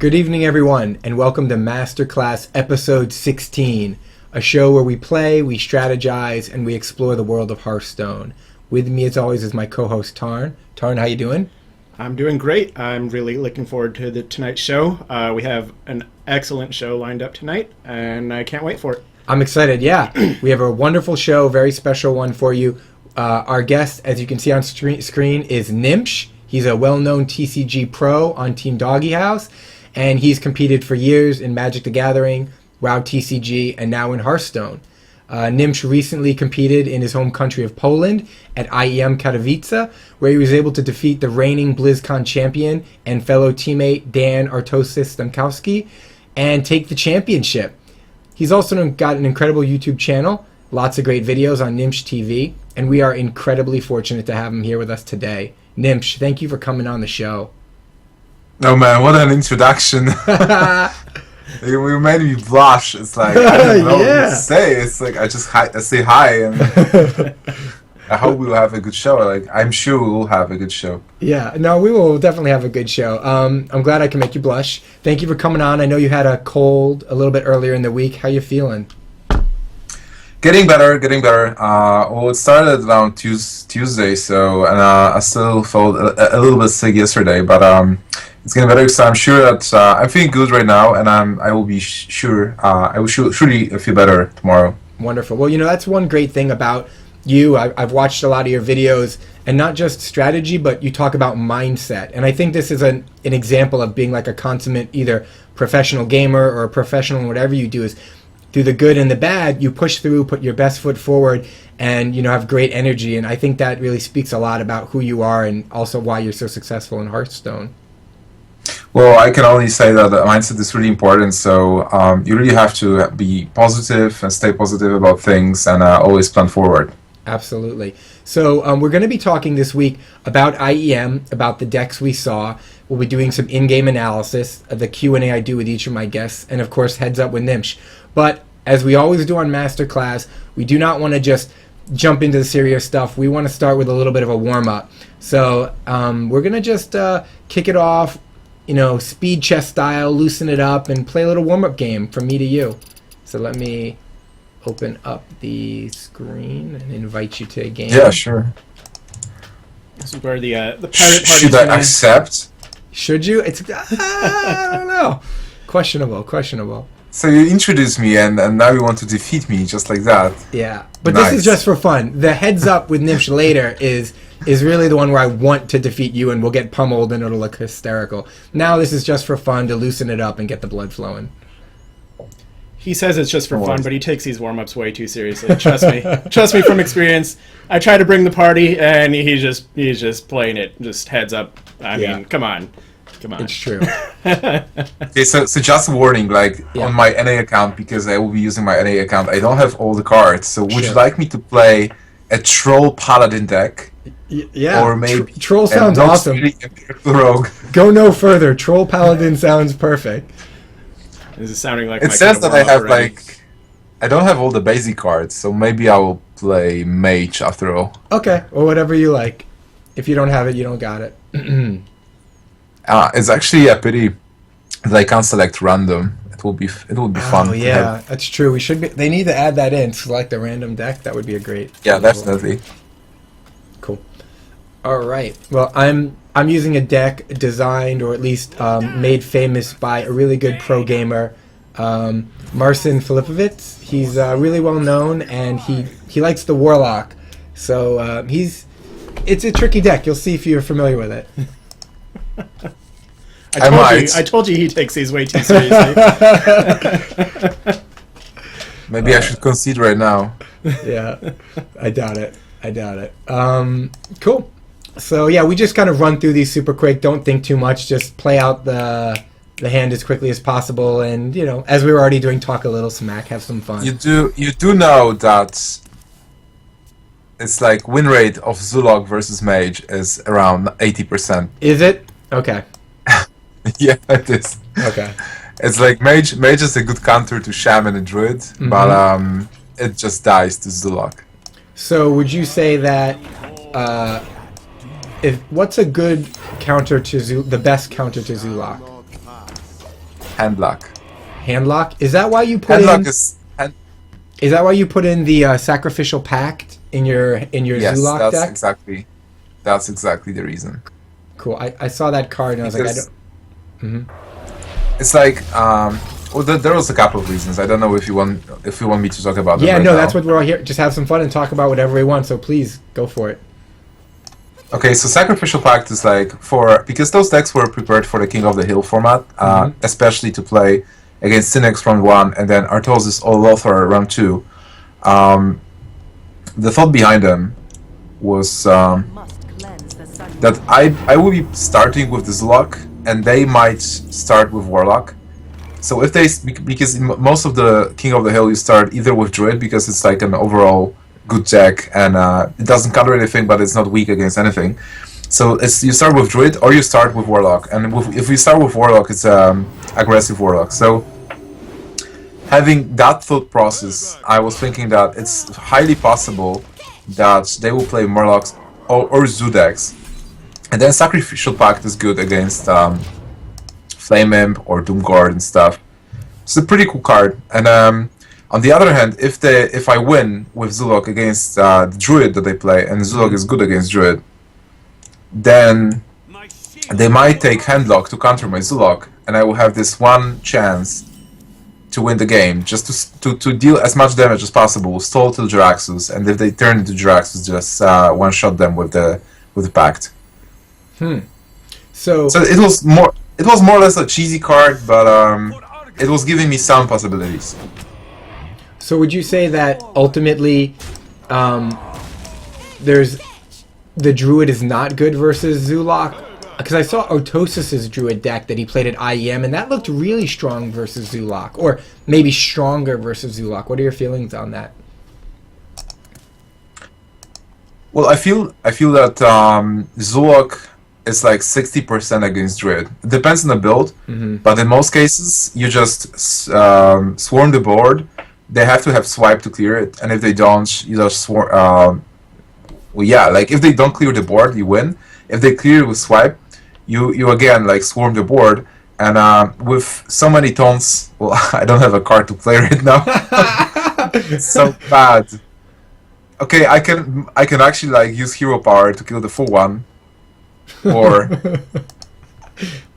Good evening, everyone, and welcome to Masterclass Episode 16, a show where we play, we strategize, and we explore the world of Hearthstone. With me, as always, is my co-host, Tarn. Tarn, how you doing? I'm doing great. I'm really looking forward to tonight's show. We have an excellent show lined up tonight, and I can't wait for it. I'm excited, yeah. We have a wonderful show, very special one for you. Our guest, as you can see on screen, is Gnimsh. He's a well-known TCG pro on Team Doggy House, and he's competed for years in Magic the Gathering, WoW TCG, and now in Hearthstone. Gnimsh recently competed in his home country of Poland at IEM Katowice, where he was able to defeat the reigning BlizzCon champion and fellow teammate Dan Artosis Stamkowski and take the championship. He's also got an incredible YouTube channel, lots of great videos on Gnimsh TV, and we are incredibly fortunate to have him here with us today. Gnimsh, thank you for coming on the show. Oh man, what an introduction. You made me blush. It's like, I don't know what to say. It's like, I say hi, and I hope we'll have a good show. Like, I'm sure we'll have a good show. Yeah, no, we will definitely have a good show. I'm glad I can make you blush. Thank you for coming on. I know you had a cold a little bit earlier in the week. How you feeling? Getting better. Well, it started around Tuesday, so, and I still felt a little bit sick yesterday, but it's getting better, so I'm sure that I'm feeling good right now, and I will be sure, I will surely feel better tomorrow. Wonderful. Well, you know, that's one great thing about you. I've watched a lot of your videos, and not just strategy, but you talk about mindset. And I think this is an example of being like a consummate either professional gamer or a professional in whatever you do, is through the good and the bad, you push through, put your best foot forward, and, you know, have great energy. And I think that really speaks a lot about who you are and also why you're so successful in Hearthstone. Well, I can only say that the mindset is really important, so you really have to be positive and stay positive about things and always plan forward. Absolutely. So we're going to be talking this week about IEM, about the decks we saw. We'll be doing some in-game analysis, the Q&A I do with each of my guests, and of course, heads up with Gnimsh. But as we always do on Masterclass, we do not want to just jump into the serious stuff. We want to start with a little bit of a warm-up. So we're going to just kick it off, you know, speed chess style, loosen it up, and play a little warm-up game from me to you. So let me open up the screen and invite you to a game. Yeah, sure. This is where the pirate party. Should I accept? Should you? It's I don't know. Questionable. So you introduced me, and now you want to defeat me just like that. Yeah, but Nice. This is just for fun. The heads up with Gnimsh later is really the one where I want to defeat you, and we'll get pummeled, and it'll look hysterical. Now this is just for fun to loosen it up and get the blood flowing. He says it's just for fun, but he takes these warm-ups way too seriously. Trust me. Trust me from experience. I try to bring the party, and he's just playing it. Just heads up. I mean, come on. It's true. Okay, so just a warning, like on my NA account, because I will be using my NA account, I don't have all the cards. So would you like me to play a Troll Paladin deck? Yeah. Or maybe Troll sounds awesome. Rogue. Go no further. Troll Paladin sounds perfect. This is sounding like It says that I have I don't have all the basic cards, so maybe I will play Mage after all. Okay, or whatever you like. If you don't have it, you don't got it. It's actually a pity that I can't select random. It will be fun. Oh yeah, that's true. They need to add that in. Select a random deck. That would be a great. Yeah, definitely. Cool. All right. Well, I'm using a deck designed or at least made famous by a really good pro gamer, Marcin Filipovitz. He's really well known, and he likes the Warlock. So it's a tricky deck. You'll see if you're familiar with it. I told you he takes these way too seriously. Maybe I should concede right now. Yeah, I doubt it. Cool. So yeah, we just kind of run through these super quick. Don't think too much. Just play out the hand as quickly as possible, and you know, as we were already doing, talk a little smack, have some fun. You do know that it's like win rate of Zulog versus Mage is around 80%. Is it? Okay. Yeah, it is. Okay. It's like Mage is a good counter to Shaman and Druid, but it just dies to Zulog. So would you say that what's a good counter to the best counter to Zulok? Handlock. Handlock? Is that why you put Handlock in? is Is that why you put in the Sacrificial Pact in your yes, Zulok deck? That's exactly the reason. Cool. I saw that card and I was like, I Because don't. it's like well, there was a couple of reasons. I don't know if you want me to talk about them Yeah, right no, now. that's what we're all here. Just have some fun and talk about whatever we want. So please go for it. Okay, so Sacrificial Pact is like because those decks were prepared for the King of the Hill format, especially to play against Cynics round 1 and then Artosis or Lothar round 2. The thought behind them was that I will be starting with the Zulok and they might start with Warlock. So if because in most of the King of the Hill you start either with Druid because it's like an overall good deck and it doesn't counter anything but it's not weak against anything. So you start with Druid or you start with Warlock, and if we start with Warlock it's aggressive Warlock. So having that thought process, I was thinking that it's highly possible that they will play Murlocs or Zoo decks, and then Sacrificial Pact is good against Flame Imp or Doomguard and stuff. It's a pretty cool card. And on the other hand, if I win with Zulok against the Druid that they play, and Zulok is good against Druid, then they might take Handlock to counter my Zulok, and I will have this one chance to win the game, just to deal as much damage as possible, stall till Jaraxxus, and if they turn into Jaraxxus, just one-shot them with the Pact. So it was more or less a cheesy card, but it was giving me some possibilities. So would you say that ultimately, the Druid is not good versus Zulok? Because I saw Otosis's Druid deck that he played at IEM, and that looked really strong versus Zulok, or maybe stronger versus Zulok. What are your feelings on that? Well, I feel that Zulok is like 60% against Druid. It depends on the build, but in most cases, you just swarm the board. They have to have swipe to clear it, and if they don't, you just swarm. Well, yeah, like if they don't clear the board, you win. If they clear it with swipe, you again like swarm the board, and with so many taunts, well, I don't have a card to play right now. It's so bad. Okay, I can actually like use hero power to kill the full one, or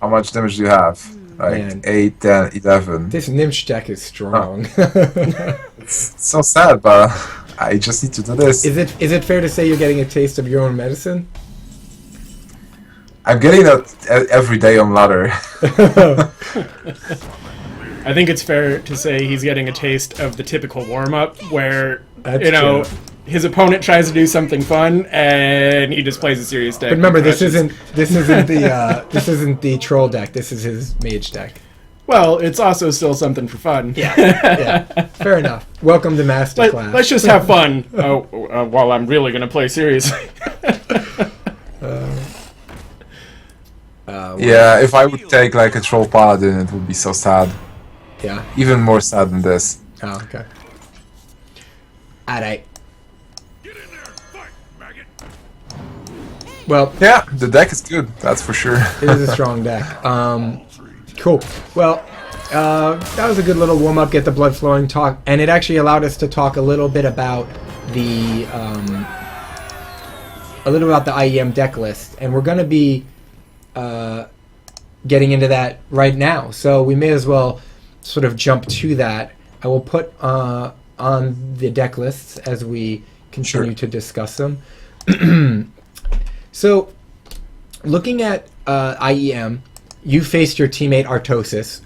how much damage do you have? Like Man. 8, 10, 11. This Gnimsh deck is strong. It's so sad, but I just need to do this. Is it fair to say you're getting a taste of your own medicine? I'm getting that every day on ladder. I think it's fair to say he's getting a taste of the typical warm-up where, That's true. true. His opponent tries to do something fun and he just plays a serious deck. But remember, and this crushes. isn't the troll deck. This is his mage deck. Well, it's also still something for fun. Yeah, fair enough. Welcome to Masterclass. Let's just have fun while I'm really going to play seriously. Yeah, if I would take like a troll paladin, it would be so sad. Yeah. Even more sad than this. Oh, okay. Alright. Well, Yeah, the deck is good, that's for sure. it is a strong deck. Cool. Well, that was a good little warm-up, get the blood flowing talk, and it actually allowed us to talk a little bit about the IEM deck list, and we're going to be getting into that right now. So we may as well sort of jump to that. I will put on the deck lists as we continue to discuss them. So, looking at IEM, you faced your teammate Artosis.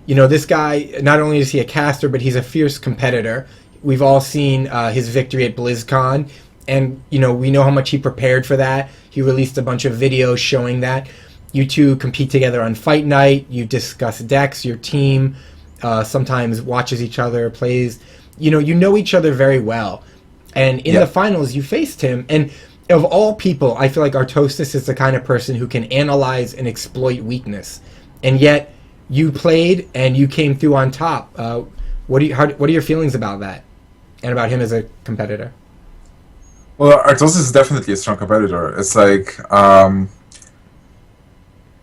This guy, not only is he a caster, but he's a fierce competitor. We've all seen his victory at BlizzCon, and we know how much he prepared for that. He released a bunch of videos showing that. You two compete together on Fight Night. You discuss decks. Your team sometimes watches each other, plays. You know each other very well. And in the finals, you faced him. And of all people, I feel like Artosis is the kind of person who can analyze and exploit weakness. And yet, you played and you came through on top. What are your feelings about that, and about him as a competitor? Well, Artosis is definitely a strong competitor. It's like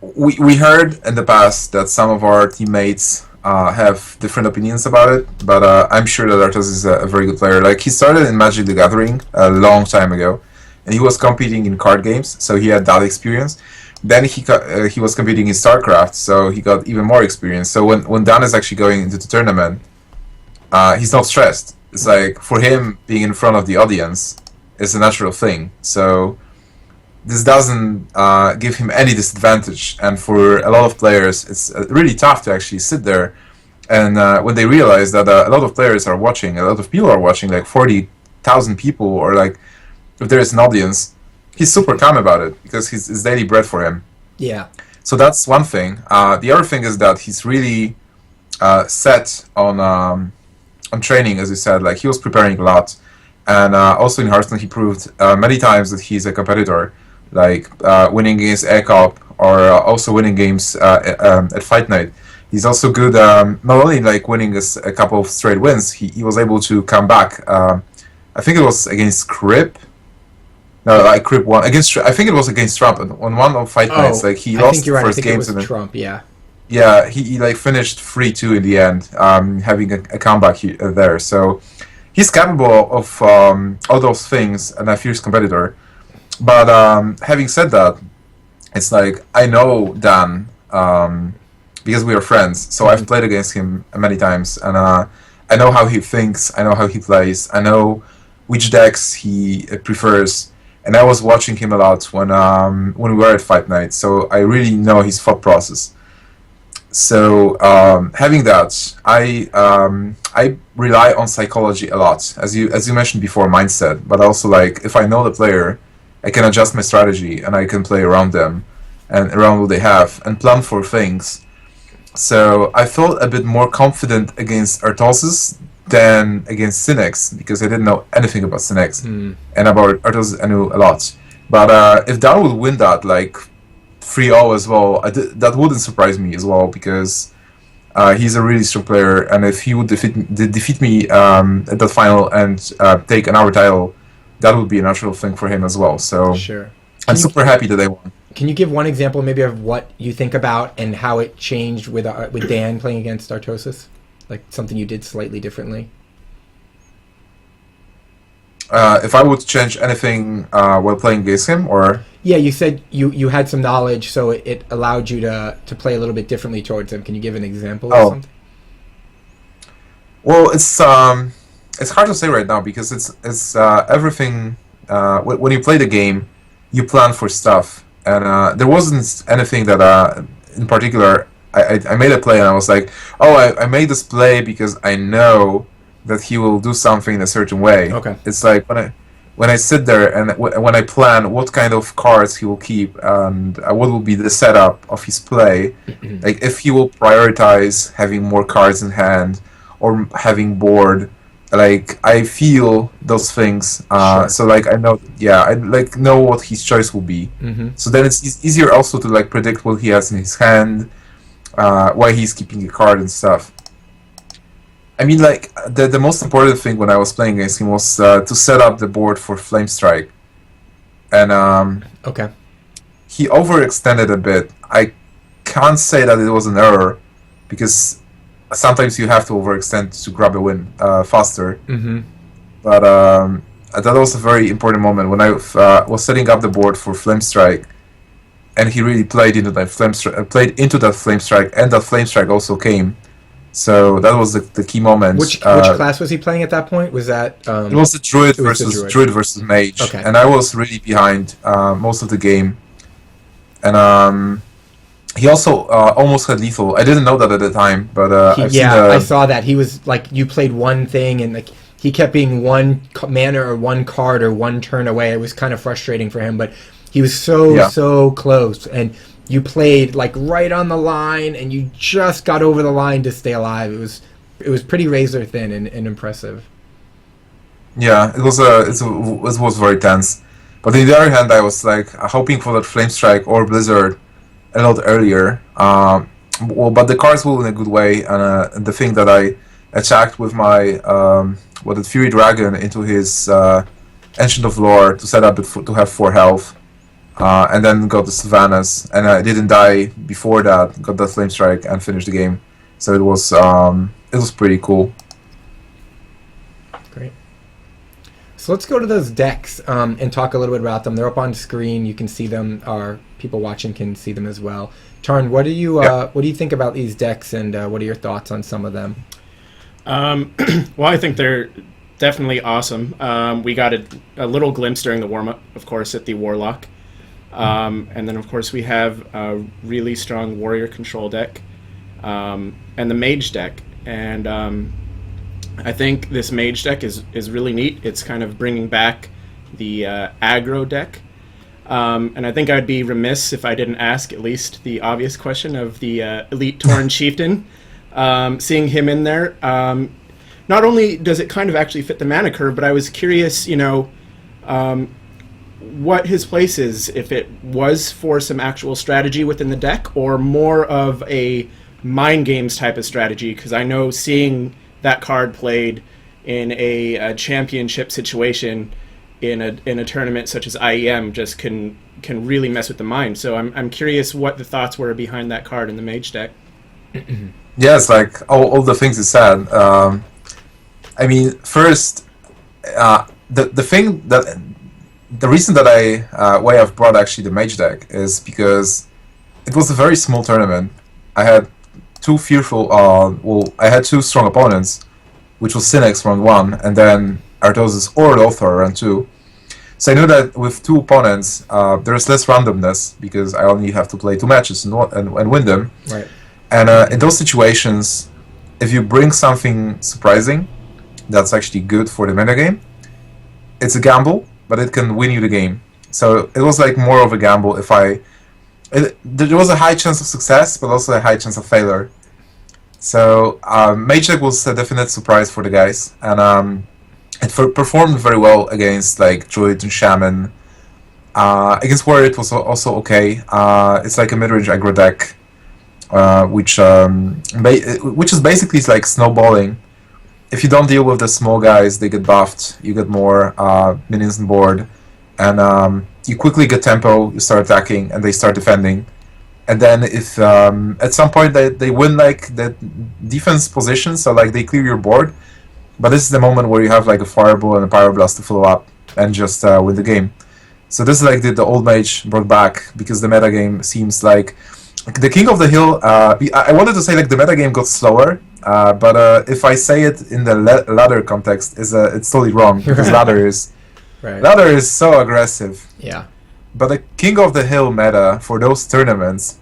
we heard in the past that some of our teammates have different opinions about it, but I'm sure that Artos is a very good player. Like, he started in Magic the Gathering a long time ago, and he was competing in card games, so he had that experience. Then he was competing in StarCraft, so he got even more experience. So when Dan is actually going into the tournament, he's not stressed. It's like, for him, being in front of the audience is a natural thing. So this doesn't give him any disadvantage. And for a lot of players, it's really tough to actually sit there. And when they realize that a lot of players are watching, a lot of people are watching, like 40,000 people, or like if there is an audience, he's super calm about it because it's daily bread for him. Yeah. So that's one thing. The other thing is that he's really set on training, as you said. Like, he was preparing a lot, and also in Hearthstone he proved many times that he's a competitor, like winning against ECOP or also winning games at Fight Night. He's also good, not only like winning a couple of straight wins, he was able to come back. I think it was against Crip. No, like Crip won against. I think it was against Trump on one of Fight Nights. Like, he lost the first games, and Trump. Yeah. Yeah, he like finished 3-2 in the end, having a comeback there. So he's capable of all those things and a fierce competitor. But having said that, it's like, I know Dan because we are friends. So I've played against him many times, and I know how he thinks. I know how he plays. I know which decks he prefers. And I was watching him a lot when we were at Fight Night. So I really know his thought process. So having that, I rely on psychology a lot, as you mentioned before, mindset. But also, like, if I know the player, I can adjust my strategy and I can play around them and around what they have and plan for things. So I felt a bit more confident against Artosis than against Synex, because I didn't know anything about Synex, and about Artosis I knew a lot. But if Dan would win that, like 3-0 as well, that wouldn't surprise me as well, because he's a really strong player, and if he would defeat me at that final and take another title, that would be a natural thing for him as well. So sure. I'm super happy that they won. Can you give one example maybe of what you think about and how it changed with Dan playing against Artosis? Like something you did slightly differently? If I would change anything while playing against him, or... Yeah, you said you had some knowledge, so it allowed you to play a little bit differently towards him. Can you give an example of something? Well, it's hard to say right now, because it's everything. When you play the game, you plan for stuff, and there wasn't anything that in particular. I made a play and I was like, oh, I made this play because I know that he will do something in a certain way. Okay. It's like when I sit there and when I plan what kind of cards he will keep and what will be the setup of his play, like if he will prioritize having more cards in hand or having board, like I feel those things. Sure. So like I know, I like know what his choice will be. So then it's easier also to like predict what he has in his hand. Why he's keeping a card and stuff. I mean, like, the most important thing when I was playing against him was to set up the board for Flame Strike. And okay. He overextended a bit. I can't say that it was an error, because sometimes you have to overextend to grab a win faster. But that was a very important moment when I was setting up the board for Flame Strike. And he really played into that flame strike, and that flame strike also came. So that was the key moment. Which class was he playing at that point? Was that? It was the Druid versus Mage, okay. And I was really behind most of the game. And he also almost had lethal. I didn't know that at the time, but I saw that he was like, you played one thing and like he kept being one mana or one card or one turn away. It was kind of frustrating for him, but. He was so close, and you played like right on the line, and you just got over the line to stay alive. It was pretty razor thin and impressive. Yeah, it was very tense. But on the other hand, I was like hoping for that Flame Strike or Blizzard a lot earlier. But the cards were in a good way, and the thing that I attacked with my Fury Dragon into his Ancient of Lore to set up it to have 4 health. and then got the Sylvanas, and I didn't die before that. Got the Flame Strike and finished the game. So it was pretty cool. Great. So let's go to those decks and talk a little bit about them. They're up on screen. You can see them. Our people watching can see them as well. Tarn, what do you think about these decks, and what are your thoughts on some of them? Well, I think they're definitely awesome. We got a little glimpse during the warm-up, of course, at the Warlock. And then, of course, we have a really strong Warrior control deck and the Mage deck. And I think this Mage deck is really neat. It's kind of bringing back the aggro deck. And I think I'd be remiss if I didn't ask at least the obvious question of the Elite Tauren Chieftain. Seeing him in there, not only does it kind of actually fit the mana curve, but I was curious, what his place is, if it was for some actual strategy within the deck or more of a mind games type of strategy, because I know seeing that card played in a championship situation in a tournament such as IEM just can really mess with the mind. So I'm curious what the thoughts were behind that card in the Mage deck. Yeah, it's like all the things you said. I mean, first, the reason that why I've brought actually the Mage deck is because it was a very small tournament. I had two strong opponents, which was Synex round 1, and then Artosis or Lothar round 2. So I knew that with two opponents, there's less randomness because I only have to play 2 matches and win them. Right. And in those situations, if you bring something surprising that's actually good for the metagame, it's a gamble, but it can win you the game. So it was like more of a gamble. There was a high chance of success, but also a high chance of failure. So Mage deck was a definite surprise for the guys, and it performed very well against like Druid and Shaman. Against Warrior it was also okay. It's like a mid-range aggro deck, which is basically like snowballing. If you don't deal with the small guys, they get buffed. You get more minions on board, and you quickly get tempo. You start attacking, and they start defending. And then if at some point they win like the defense position, so like they clear your board, but this is the moment where you have like a Fireball and a Pyroblast to follow up and just win the game. So this is like the old Mage brought back, because the metagame seems like the King of the Hill. I wanted to say like the metagame got slower, but if I say it in the ladder context, it's totally wrong, because ladder is so aggressive. Yeah. But the King of the Hill meta for those tournaments,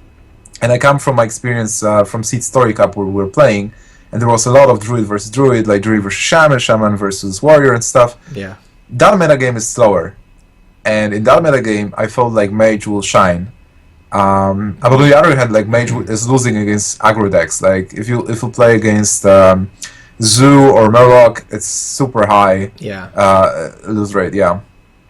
and I come from my experience from Seed Story Cup where we were playing, and there was a lot of Druid versus Druid, like Druid versus Shaman, Shaman versus Warrior and stuff. Yeah. That metagame is slower. And in that metagame, I felt like Mage will shine. But on the other hand, like Mage is losing against aggro decks. Like if you play against Zoo or Murloc, it's super high. Yeah. Lose rate. Yeah.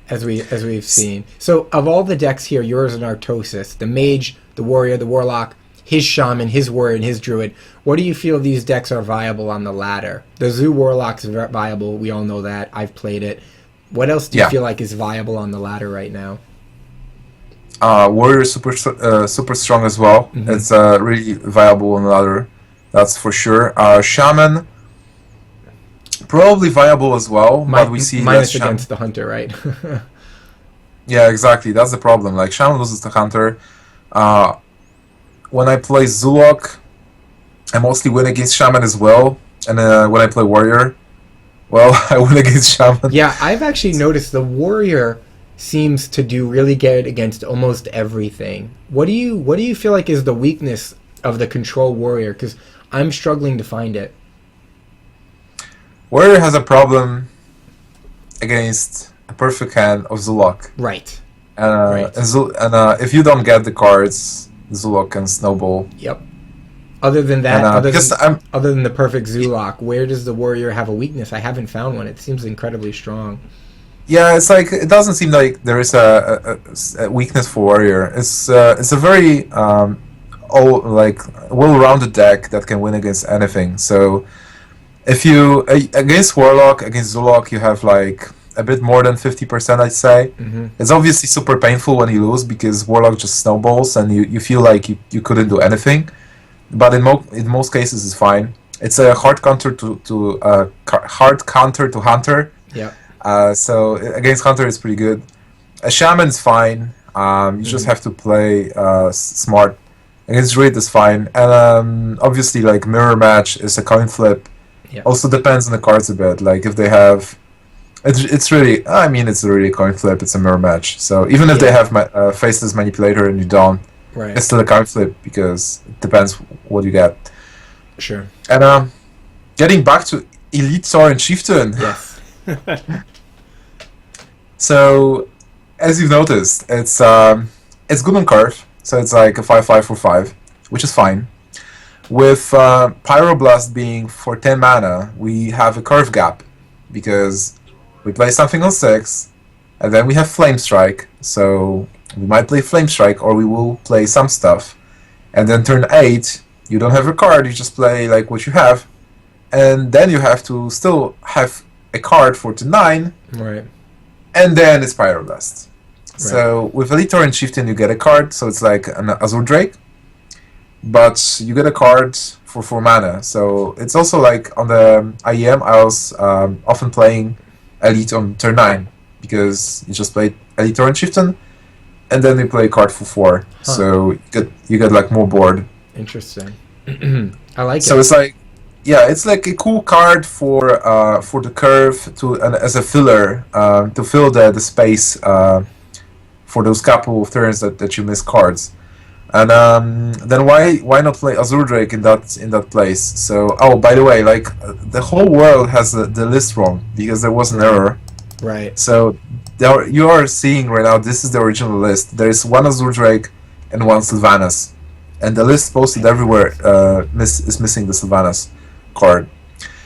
As we've seen. So of all the decks here, yours and Artosis, the Mage, the Warrior, the Warlock, his Shaman, his Warrior, and his Druid. What do you feel these decks are viable on the ladder? The Zoo Warlock's viable. We all know that. I've played it. What else do you feel like is viable on the ladder right now? Warrior is super strong as well. Mm-hmm. It's really viable on the ladder. That's for sure. Shaman, probably viable as well, but we see minus against the Hunter, right? Yeah, exactly. That's the problem. Like Shaman loses the Hunter. When I play Zulok, I mostly win against Shaman as well. And when I play Warrior, well, I win against Shaman. Yeah, I've actually noticed the Warrior seems to do really good against almost everything. What do you feel like is the weakness of the control Warrior? Because I'm struggling to find it. Warrior has a problem against a perfect hand of Zulok. Right. And if you don't get the cards, Zulok can snowball. Yep. Other than that, other than the perfect Zulok, where does the Warrior have a weakness? I haven't found one. It seems incredibly strong. Yeah, it's like it doesn't seem like there is a weakness for Warrior. It's a very well-rounded deck that can win against anything. So if you against Warlock, against Zulok, you have like a bit more than 50%, I'd say. It's obviously super painful when you lose because Warlock just snowballs and you feel like you couldn't do anything. But in most cases, it's fine. It's a hard counter to Hunter. Yeah. So against Hunter, it's pretty good. A Shaman's fine. You just have to play smart. Against Druid is fine. And obviously, like Mirror Match is a coin flip. Yeah. Also depends on the cards a bit. Like if they have, it's really. I mean, it's really a coin flip. It's a mirror match. So even if they have Faceless Manipulator and you don't, it's still a coin flip because it depends what you get. Sure. And getting back to Elite Tauren Chieftain. Yes. So as you've noticed, it's good on curve. So it's like a 5/5 for 5, which is fine. With Pyroblast being for 10 mana, we have a curve gap because we play something on 6, and then we have Flame Strike. So we might play Flame Strike, or we will play some stuff. And then turn 8, you don't have a card, you just play like what you have. And then you have to still have a card for turn 9. Right. And then it's Pyroblast. Right. So with Elite Tauren Chieftain, you get a card, so it's like an Azure Drake. But you get a card for 4 mana. So it's also like on the IEM, I was often playing Elite on turn 9 because you just play Elite Tauren Chieftain, and then you play a card for 4. So you get like more board. Interesting. I like it. So it's like, yeah, it's like a cool card for the curve as a filler to fill the space for those couple of turns that you miss cards. And then why not play Azure Drake in that place? So by the way, like the whole world has the list wrong because there was an error. Right. So you are seeing right now, this is the original list. There is one Azure Drake and one Sylvanas, and the list posted everywhere is missing the Sylvanas card.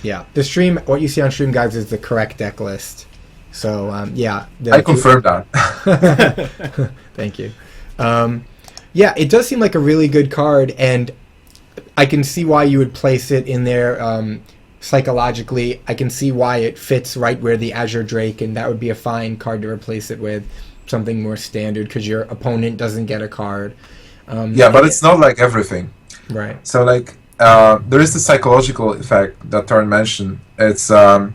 Yeah, the stream. What you see on stream, guys, is the correct deck list. So yeah, I confirmed that. Thank you. Yeah, it does seem like a really good card, and I can see why you would place it in there psychologically. I can see why it fits right where the Azure Drake, and that would be a fine card to replace it with something more standard because your opponent doesn't get a card. But it's not like everything. Right. So like there is the psychological effect that Tarn mentioned. It's so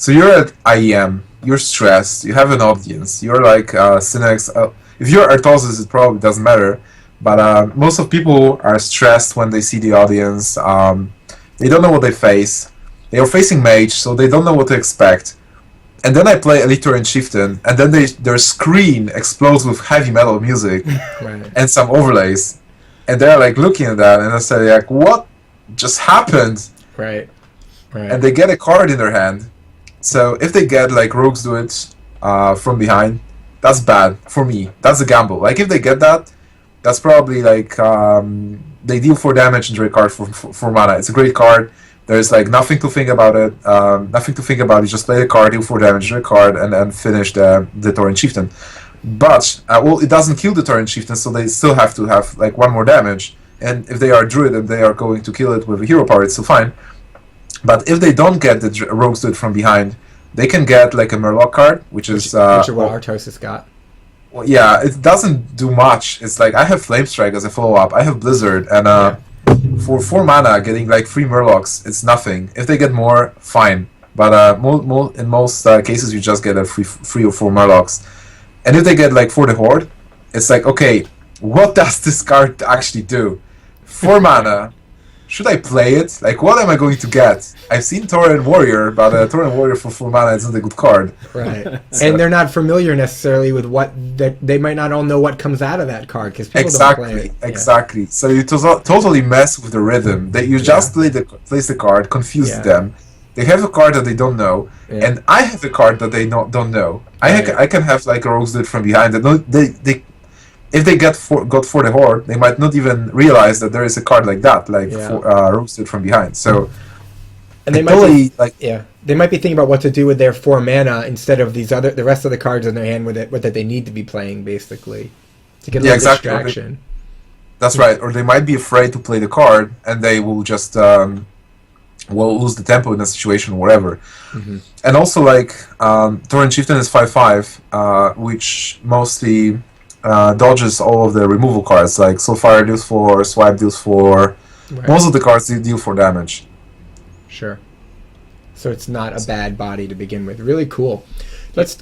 you're at IEM, you're stressed, you have an audience, you're like Synex. If you're Artosis, it probably doesn't matter, but most of people are stressed when they see the audience. They don't know what they face. They are facing Mage, so they don't know what to expect. And then I play Elite Tauren Chieftain, and then their screen explodes with heavy metal music and some overlays, and they're like looking at that, and I say like, "What just happened?" Right. And they get a card in their hand. So if they get like Rogues Do It from behind, that's bad for me. That's a gamble. Like if they get that, that's probably like they deal 4 damage and draw a card for mana. It's a great card. There's like nothing to think about it. Nothing to think about. You just play the card, deal 4 damage, draw a card, and finish the Tauren Chieftain. But it doesn't kill the Tauren Chieftain, so they still have to have like 1 more damage. And if they are Druid and they are going to kill it with a hero power, it's still fine. But if they don't get the Rogues Do It from behind, they can get like a Murloc card, which is what Artosis got. Well, yeah, it doesn't do much. It's like I have Flame Strike as a follow-up. I have Blizzard, and for 4 mana, getting like 3 Murlocs, it's nothing. If they get more, fine. But in most cases, you just get a 3 or 4 Murlocs. And if they get like for the Horde, it's like, okay, what does this card actually do? 4 mana. Should I play it? Like, what am I going to get? I've seen Tauren Warrior, but Tauren Warrior for 4 mana isn't a good card. Right. So. And they're not familiar necessarily with they might not all know what comes out of that card because people don't play it. Exactly. So you totally mess with the rhythm. That you just place the card, confuse them. They have a card that they don't know, and I have a card that they don't know. I can have like a Rogues Do It from behind. If they got for the Horde, they might not even realize that there is a card like that, Rogues Do It from behind. So, and they might be thinking about what to do with their 4 mana instead of the rest of the cards in their hand that they need to be playing, basically, to get a little distraction. That's right. Or they might be afraid to play the card, and they will just will lose the tempo in a situation, whatever. Mm-hmm. And also, like, Tauren Chieftain is 5/5, which mostly dodges all of the removal cards, like Soulfire deals 4, Swipe deals 4. Right. Most of the cards deal 4 damage. Sure. So it's not a bad body to begin with. Really cool.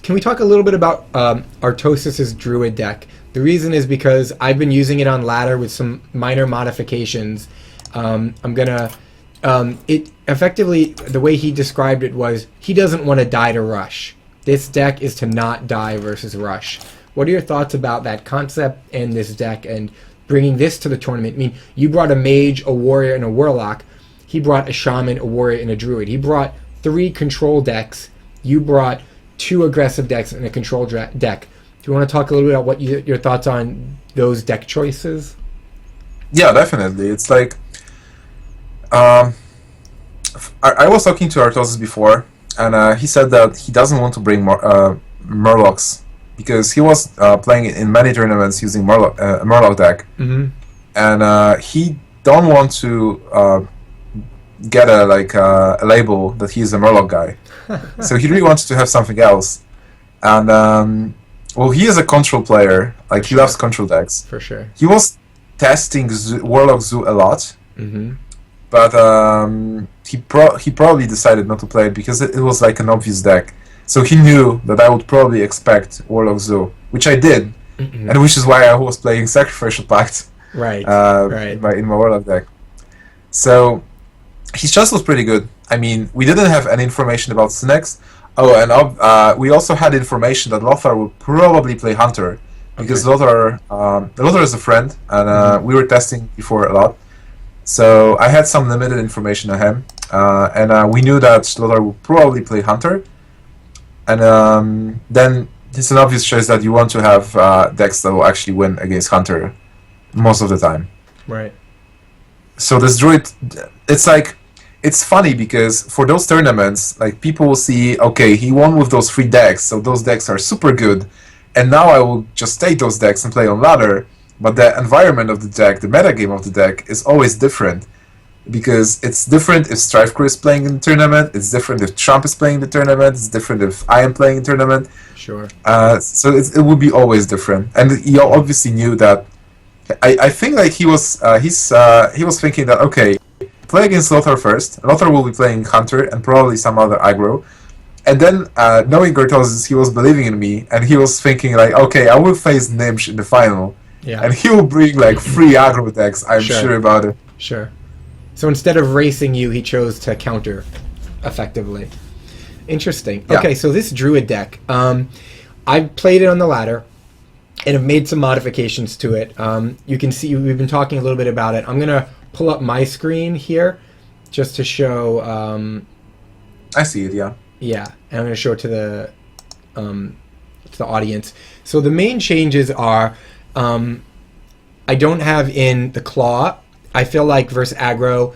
Can we talk a little bit about Artosis' Druid deck? The reason is because I've been using it on ladder with some minor modifications. It effectively, the way he described it was, he doesn't want to die to rush. This deck is to not die versus rush. What are your thoughts about that concept and this deck and bringing this to the tournament? I mean, you brought a mage, a warrior, and a warlock. He brought a shaman, a warrior, and a druid. He brought 3 control decks. You brought 2 aggressive decks and a control deck. Do you want to talk a little bit about what your thoughts on those deck choices? Yeah, definitely. It's like, I was talking to Artosis before, and he said that he doesn't want to bring Murlocs because he was playing in many tournaments using Murloc deck, Mm-hmm. and he don't want to get a label that he's a Murloc guy. So he really wanted to have something else, and well, he is a control player. Like, he loves control decks. For sure. He was testing Warlock Zoo a lot. Mm-hmm. But he probably decided not to play it because it was like an obvious deck. So he knew that I would probably expect Warlock Zoo, which I did, Mm-hmm. and which is why I was playing Sacrificial Pact Right. in my Warlock deck. So his chess was pretty good. I mean, we didn't have any information about Synex. Oh, and we also had information that Lothar would probably play Hunter because Lothar is a friend, and we were testing before a lot. So I had some limited information on him, and we knew that Lothar would probably play Hunter. And then it's an obvious choice that you want to have decks that will actually win against Hunter most of the time. Right. So this Druid, it's funny because for those tournaments, like, people will see, okay, he won with those 3 decks, so those decks are super good, and now I will just take those decks and play on ladder. But the environment of the deck, the metagame of the deck, is always different. Because it's different if Strifecrew is playing in the tournament, it's different if Trump is playing in the tournament, it's different if I am playing in the tournament. Sure. So it would be always different. And he obviously knew that. I think like he was thinking that, okay, play against Lothar first. Lothar will be playing Hunter and probably some other aggro. And then, knowing Artosis, he was believing in me, and he was thinking like, okay, I will face Gnimsh in the final. Yeah. And he will bring like 3 aggro decks, I'm sure about it. Sure. So instead of racing you, he chose to counter effectively. Interesting. Yeah. Okay, so this Druid deck, I played it on the ladder and have made some modifications to it. You can see we've been talking a little bit about it. I'm going to pull up my screen here just to show... I see it, yeah. Yeah, and I'm going to show it to the audience. So the main changes are... I don't have in the Claw. I feel like versus aggro,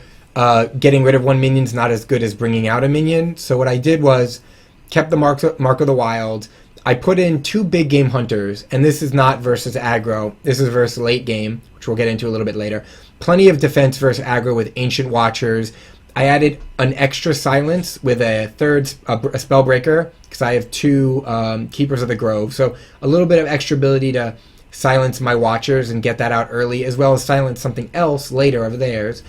getting rid of 1 minion is not as good as bringing out a minion. So what I did was kept the Mark of the Wild. I put in 2 big game hunters, and this is not versus aggro. This is versus late game, which we'll get into a little bit later. Plenty of defense versus aggro with Ancient Watchers. I added an extra silence with a third a Spellbreaker because I have 2 Keepers of the Grove. So a little bit of extra ability to silence my Watchers and get that out early, as well as silence something else later of theirs.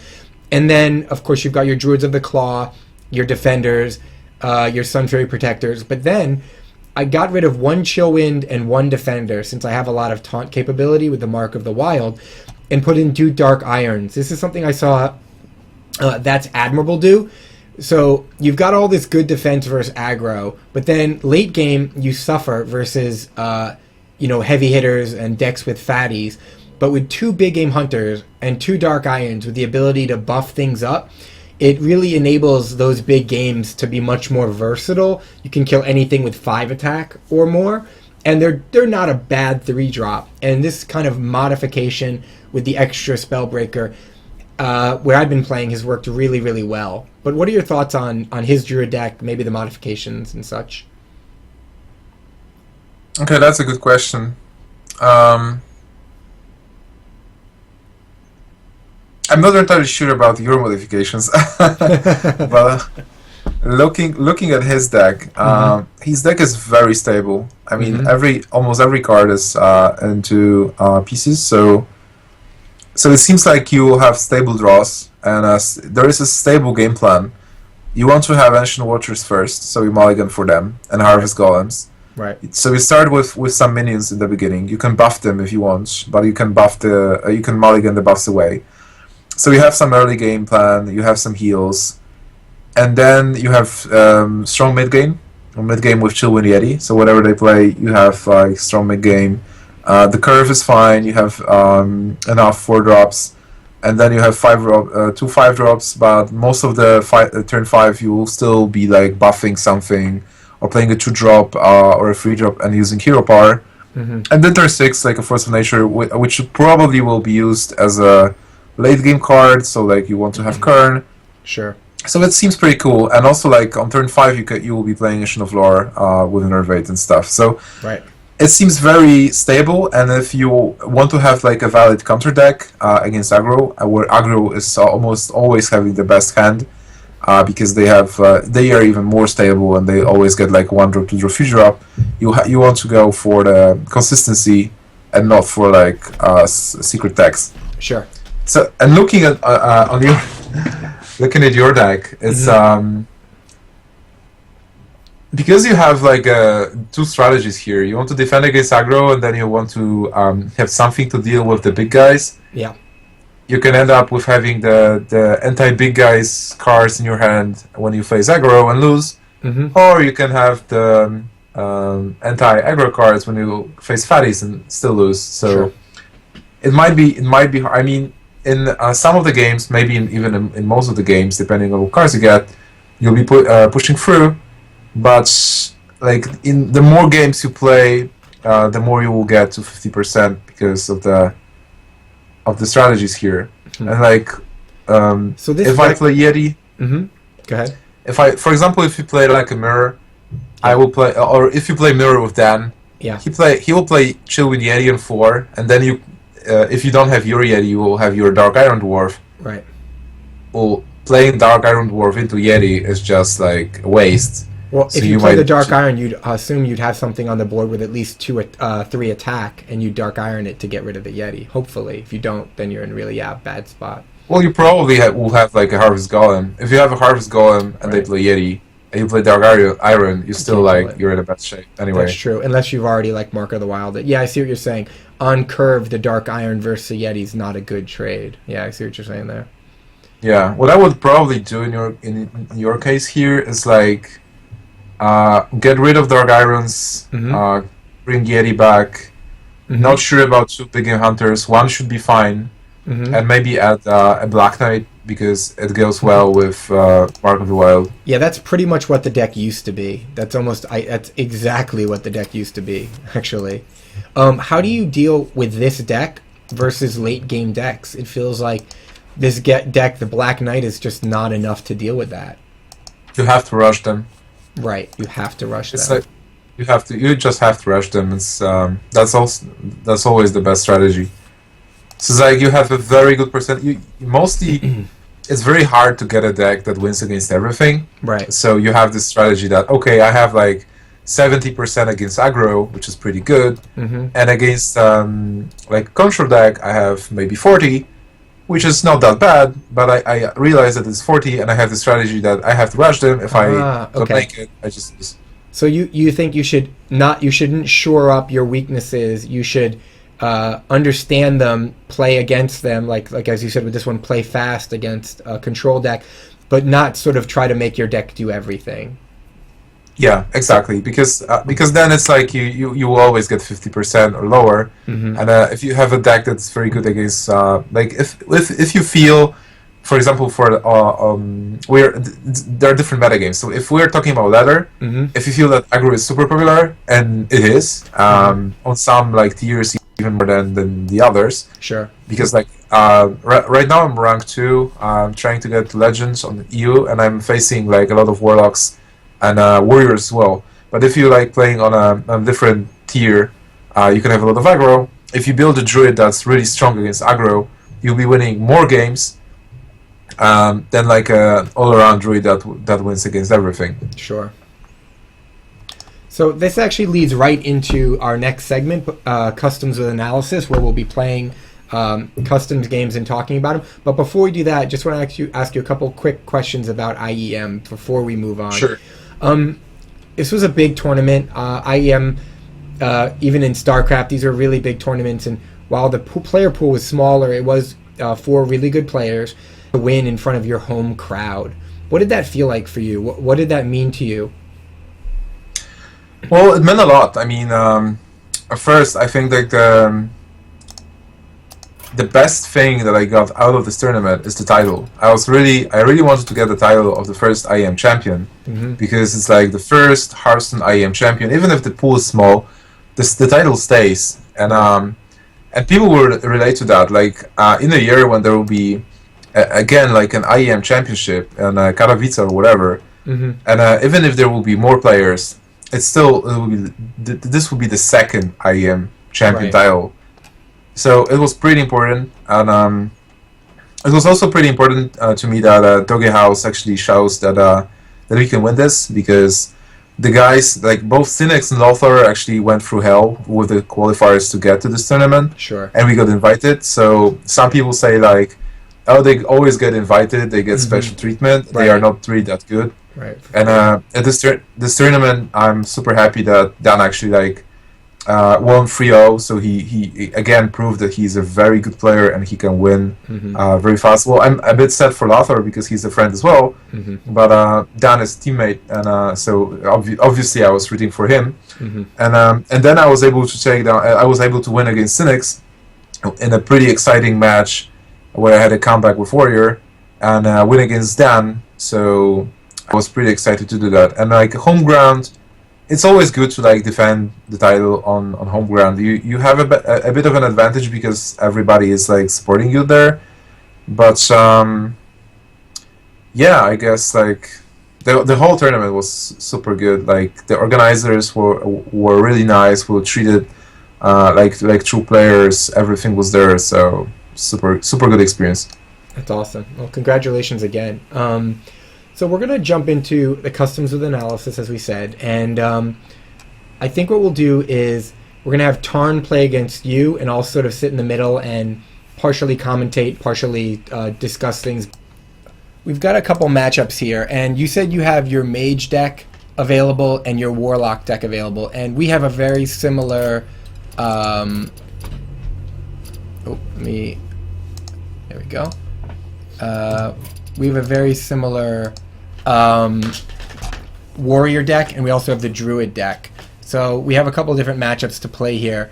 And then, of course, you've got your Druids of the Claw, your Defenders, your Sun Fairy Protectors. But then I got rid of 1 Chillwind and 1 Defender, since I have a lot of taunt capability with the Mark of the Wild, and put in 2 Dark Irons. This is something I saw that's Admirable do. So you've got all this good defense versus aggro, but then late game you suffer versus heavy hitters and decks with fatties. But with 2 big game hunters and 2 Dark Irons with the ability to buff things up, it really enables those big games to be much more versatile. You can kill anything with 5 attack or more, and they're not a bad 3-drop. And this kind of modification with the extra Spellbreaker, where I've been playing, has worked really, really well. But what are your thoughts on his Druid deck, maybe the modifications and such? Okay, that's a good question. I I'm not entirely sure about your modifications, but looking at his deck, his deck is very stable. I mean, almost every card is into pieces, so it seems like you will have stable draws, and there is a stable game plan. You want to have Ancient Watchers first, so you mulligan for them, and Harvest Golems. Right. So you start with some minions in the beginning. You can buff them if you want, but you can you can mulligan the buffs away. So you have some early game plan, you have some heals, and then you have strong mid game, or mid game with Chillwind Yeti. So whatever they play, you have like strong mid game. The curve is fine. You have enough 4-drops, and then you have 2 5-drops. But most of the turn 5, you will still be like buffing something, or playing a 2-drop or a 3-drop and using hero power. And then turn 6, like a Force of Nature, which probably will be used as a late game card. So like you want to have Kern. Sure. So it seems pretty cool. And also like on turn 5, you will be playing Ancient of Lore with Nervate and stuff. So right. It seems very stable, and if you want to have like a valid counter deck against aggro, where aggro is almost always having the best hand, because they are even more stable and they always get like 1-drop, 2-drop, 3-drop. You want to go for the consistency and not for like secret decks. Sure. So and looking at looking at your deck, it's because you have like 2 strategies here. You want to defend against aggro, and then you want to have something to deal with the big guys. Yeah. You can end up with having the anti-big guys cards in your hand when you face aggro and lose, or you can have the anti-aggro cards when you face fatties and still lose. So sure. it might be. I mean, in some of the games, maybe even in most of the games, depending on what cards you get, you'll be pushing through. But like in the more games you play, the more you will get to 50% because of the strategies here. And like, so this if I play Yeti, go ahead. For example, if you play like a mirror, I will play, or if you play mirror with Dan, he will play Chillwind Yeti on 4, and then you, if you don't have your Yeti, you will have your Dark Iron Dwarf. Right. Well, playing Dark Iron Dwarf into Yeti is just like a waste. Well, if you play the Dark Iron, you'd assume you'd have something on the board with at least 3 attack, and you Dark Iron it to get rid of the Yeti. Hopefully, if you don't, then you're in really bad spot. Well, you probably will have like a Harvest Golem. If you have a Harvest Golem and they play Yeti, and you play Dark Iron, you still like you're in a bad shape anyway. That's true, unless you've already like Mark of the Wild. Yeah, I see what you're saying. On curve, the Dark Iron versus the Yeti is not a good trade. Yeah, I see what you're saying there. Yeah, what I would probably do in your case here is like. Get rid of Dark Irons, bring Yeti back. Not sure about 2 big game hunters. 1 should be fine, and maybe add a Black Knight because it goes well with Mark of the Wild. Yeah, that's pretty much what the deck used to be. That's exactly what the deck used to be, actually. How do you deal with this deck versus late game decks? It feels like this deck, the Black Knight, is just not enough to deal with that. You have to rush them. Right, you have to rush them. Like you just have to rush them. It's that's always the best strategy. So it's like you have a very good percent. Mostly, it's very hard to get a deck that wins against everything. Right. So you have this strategy that okay, I have like 70% against aggro, which is pretty good, and against like control deck, I have maybe 40. Which is not that bad, but I realize that it's 40, and I have the strategy that I have to rush them. If I don't make it, I just. So you think you shouldn't shore up your weaknesses. You should understand them, play against them, like as you said with this one, play fast against a control deck, but not sort of try to make your deck do everything. Yeah, exactly. Because then it's like you will always get 50% or lower, and if you have a deck that's very good against like if you feel, for example, there are different metagames. So if we're talking about ladder, if you feel that aggro is super popular, and it is on some like tiers even more than the others. Sure. Because like right now I'm rank 2. I'm trying to get legends on EU, and I'm facing like a lot of warlocks. And warriors as well. But if you like playing on a different tier, you can have a lot of aggro. If you build a druid that's really strong against aggro, you'll be winning more games. than like a all-around druid that wins against everything. Sure. So this actually leads right into our next segment, Customs with Analysis, where we'll be playing customs games and talking about them. But before we do that, just want to ask you a couple quick questions about IEM before we move on. Sure. This was a big tournament. IEM, even in StarCraft, these are really big tournaments. And while the player pool was smaller, it was 4 really good players to win in front of your home crowd. What did that feel like for you? What did that mean to you? Well, it meant a lot. I mean, at first, I think like the best thing that I got out of this tournament is the title. I really wanted to get the title of the first IEM champion, because it's like the first Hearthstone IEM champion. Even if the pool is small, the title stays, and people will relate to that. Like in a year when there will be again like an IEM championship in Katowice or whatever, and even if there will be more players, this will be the second IEM champion title. So it was pretty important, and it was also pretty important to me that Doge House actually shows that we can win this, because the guys, like both Cynics and Lothar, actually went through hell with the qualifiers to get to this tournament. Sure. And we got invited. So some people say like, oh, they always get invited, they get special treatment. Right. They are not really that good. Right. And at this tournament, I'm super happy that Dan actually like won 3-0, so he again proved that he's a very good player and he can win very fast. Well, I'm a bit sad for Lothar because he's a friend as well, but Dan is a teammate, and so obviously I was rooting for him. And then I was able to take down. I was able to win against Cynics in a pretty exciting match where I had a comeback with Warrior and win against Dan. So I was pretty excited to do that. And like home ground, it's always good to like defend the title on home ground. You have a bit of an advantage because everybody is like supporting you there. But yeah, I guess like the whole tournament was super good. Like the organizers were really nice. We were treated like true players. Everything was there. So super good experience. That's awesome. Well, congratulations again. So we're going to jump into the customs with analysis, as we said, and I think what we'll do is we're going to have Tarn play against you, and I'll sort of sit in the middle and partially commentate, partially discuss things. We've got a couple matchups here, and you said you have your Mage deck available and your Warlock deck available, and we have a very similar... there we go. We have a very similar... Warrior deck, and we also have the Druid deck. So we have a couple of different matchups to play here.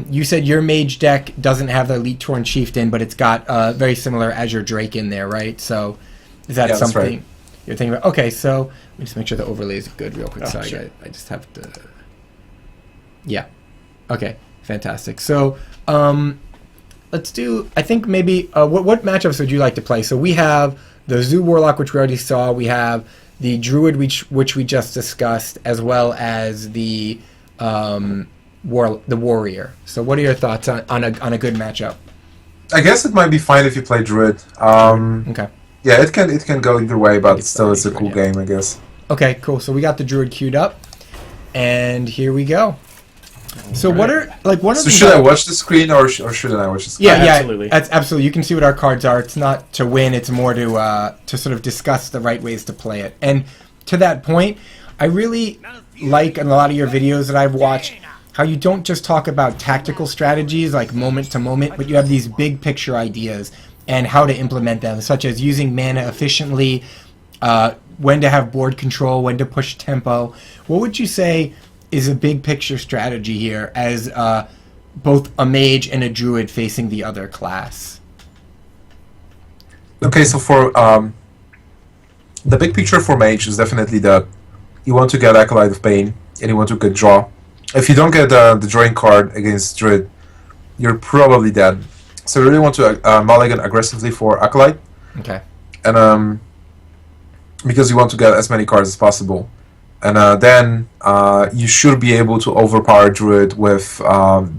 You said your Mage deck doesn't have the Elite Torn Chieftain, but it's got very similar Azure Drake in there, right? So is that something you're thinking about? Okay, so let me just make sure the overlay is good real quick. Sorry, sure. I just have to... Yeah. Okay, fantastic. So let's do... I think maybe... what matchups would you like to play? So we have the Zoo Warlock, which we already saw. We have the Druid, which we just discussed, as well as the Warrior. So what are your thoughts on a good matchup? I guess it might be fine if you play Druid. Okay. Yeah, it can go either way, but still it's a cool game, I guess. Okay, cool. So we got the Druid queued up, and here we go. So what are one of the... So should I watch the screen or shouldn't I watch the screen? Yeah, absolutely. Absolutely. You can see what our cards are. It's not to win. It's more to sort of discuss the right ways to play it. And to that point, I really like in a lot of your videos that I've watched how you don't just talk about tactical strategies like moment to moment, but you have these big picture ideas and how to implement them, such as using mana efficiently, when to have board control, when to push tempo. What would you say is a big picture strategy here as both a Mage and a Druid facing the other class? Okay, so for the big picture for Mage is definitely that you want to get Acolyte of Pain and you want to get draw. If you don't get the drawing card against Druid, you're probably dead. So you really want to mulligan aggressively for Acolyte. Okay. And because you want to get as many cards as possible. And then you should be able to overpower Druid with